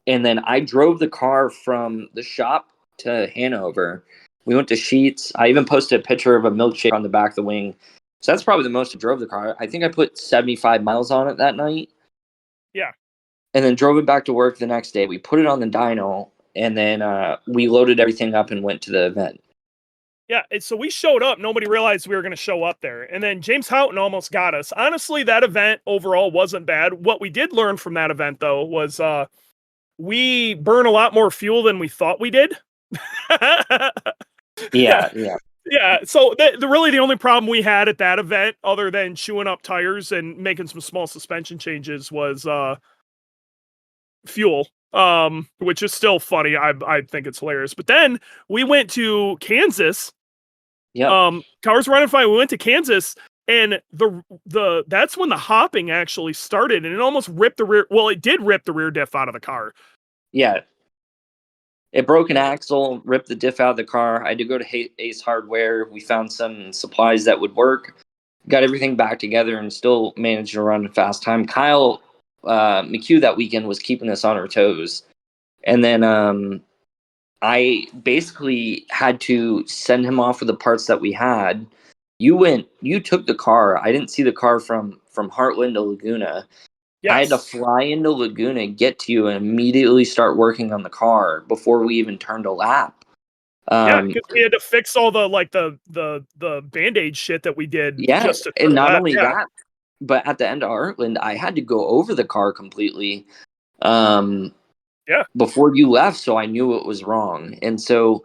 And then I drove the car from the shop to Hanover. We went to Sheetz. I even posted a picture of a milkshake on the back of the wing. So that's probably the most I drove the car. I think I put 75 miles on it that night. Yeah. And then drove it back to work the next day. We put it on the dyno. And then we loaded everything up and went to the event. Yeah, so we showed up. Nobody realized we were going to show up there. And then James Houghton almost got us. Honestly, that event overall wasn't bad. What we did learn from that event, though, was we burn a lot more fuel than we thought we did. Yeah. Yeah, so really the only problem we had at that event, other than chewing up tires and making some small suspension changes, was fuel. Which is still funny. I think it's hilarious. But then we went to Kansas. Yeah. Cars running fine. We went to Kansas, and that's when the hopping actually started, and it almost ripped the rear. Well, it did rip the rear diff out of the car. Yeah. It broke an axle, ripped the diff out of the car. I had to go to Ace Hardware. We found some supplies that would work. Got everything back together and still managed to run a fast time. Kyle McHugh that weekend was keeping us on our toes. And then I basically had to send him off with the parts that we had. You took the car. I didn't see the car from Heartland to Laguna. I had to Yes. fly into Laguna, get to you, and immediately start working on the car before we even turned a lap. Yeah, because we had to fix all the Band-Aid shit that we did Yeah, just to and turn not left. only Yeah. that, but at the end of Heartland, I had to go over the car completely. Yeah. Before you left, so I knew it was wrong. And so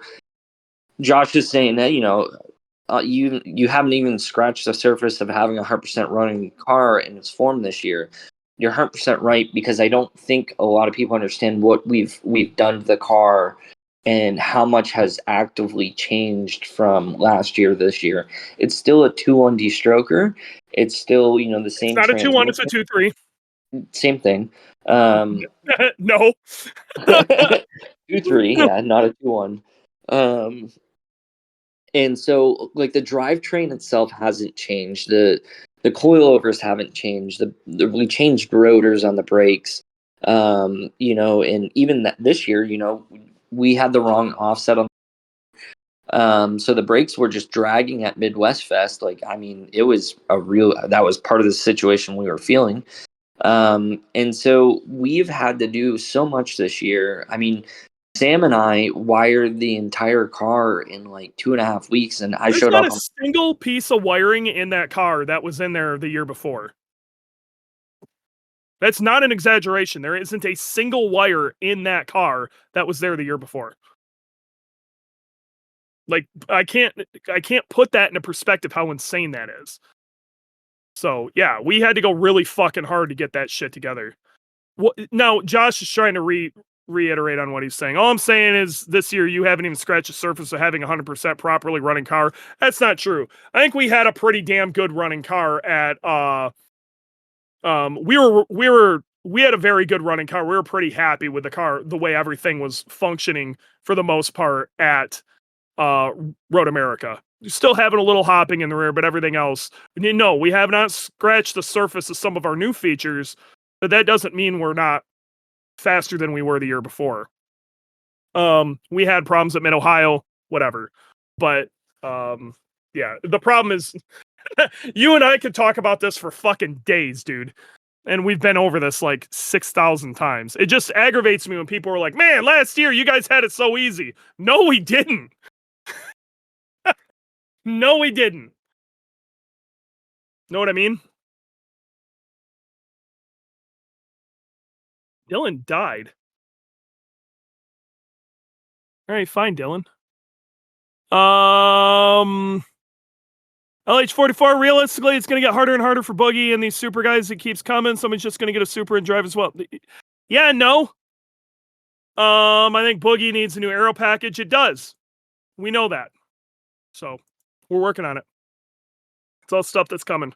Josh is saying that you haven't even scratched the surface of having a 100% running car in its form this year. You're 100% right, because I don't think a lot of people understand what we've done to the car and how much has actively changed from last year to this year. It's still a 2.1 D-stroker. It's still the It's same not a 2.1, it's transmission, a 2.3. same thing. No. 2.3, yeah, not a 2.1. And so, like, the drivetrain itself hasn't changed. The coilovers haven't changed. We changed rotors on the brakes. And even this year, we had the wrong offset on. So the brakes were just dragging at Midwest Fest. Like, I mean, it was that was part of the situation we were feeling. And so we've had to do so much this year. I mean, Sam and I wired the entire car in like 2.5 weeks, and I There's showed not up a single piece of wiring in that car that was in there the year before. That's not an exaggeration. There isn't a single wire in that car that was there the year before. Like, I can't put that into perspective how insane that is. So yeah, we had to go really fucking hard to get that shit together. Now Josh is trying to reiterate on what he's saying. All I'm saying is this year you haven't even scratched the surface of having a 100% properly running car. That's not true. I think we had a pretty damn good running car at we had a very good running car. We were pretty happy with the car, the way everything was functioning for the most part at Road America. Still having a little hopping in the rear, but everything else, no, we have not scratched the surface of some of our new features, but that doesn't mean we're not faster than we were the year before. We had problems at Mid Ohio, whatever. But yeah, the problem is you and I could talk about this for fucking days, dude. And we've been over this like 6,000 times. It just aggravates me when people are like, man, last year you guys had it so easy. No, we didn't. No, we didn't. Know what I mean? Dylan died. All right, fine, Dylan. LH44, realistically, it's going to get harder and harder for Boogie and these super guys. It keeps coming. Somebody's just going to get a super and drive as well. Yeah, no. I think Boogie needs a new aero package. It does. We know that. So we're working on it. It's all stuff that's coming.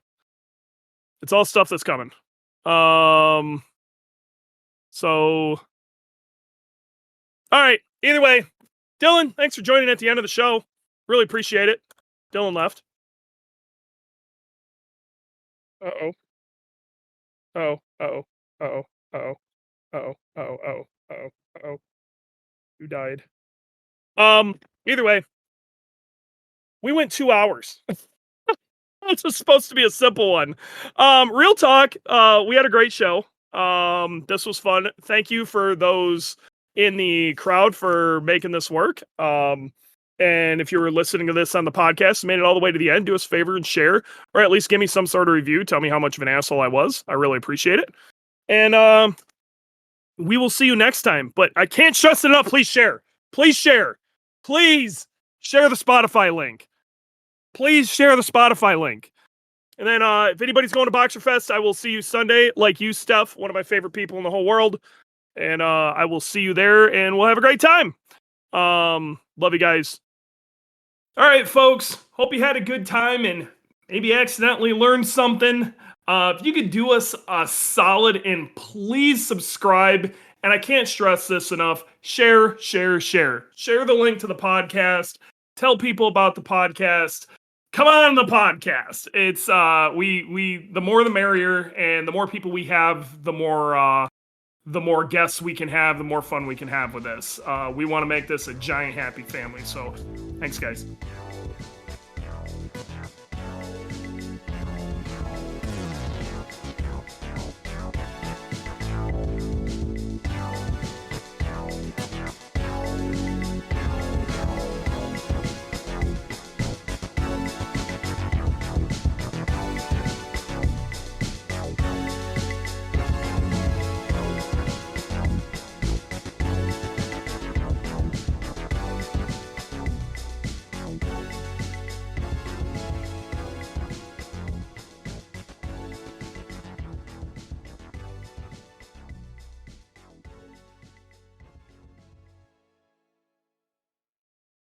So all right. Either way, Dylan, thanks for joining at the end of the show. Really appreciate it. Dylan left. Uh-oh. Oh, oh, oh, oh, oh, oh, oh, oh, oh. Who died? Either way, we went 2 hours. This was supposed to be a simple one. Real talk, we had a great show. This was fun. Thank you for those in the crowd for making this work. And if you were listening to this on the podcast, made it all the way to the end, do us a favor and share, or at least give me some sort of review. Tell me how much of an asshole I was. I really appreciate it. And we will see you next time. But I can't stress it enough. Please share. Please share. Please share the Spotify link. Please share the Spotify link. And then if anybody's going to Boxer Fest, I will see you Sunday. Like you, Steph, one of my favorite people in the whole world. And I will see you there, and we'll have a great time. Love you guys. All right, folks. Hope you had a good time and maybe accidentally learned something. If you could do us a solid and please subscribe. And I can't stress this enough. Share, share, share. Share the link to the podcast. Tell people about the podcast. Come on the podcast. It's we the more the merrier, and the more people we have, the more the more guests we can have, the more fun we can have with this. We want to make this a giant happy family. So thanks, guys.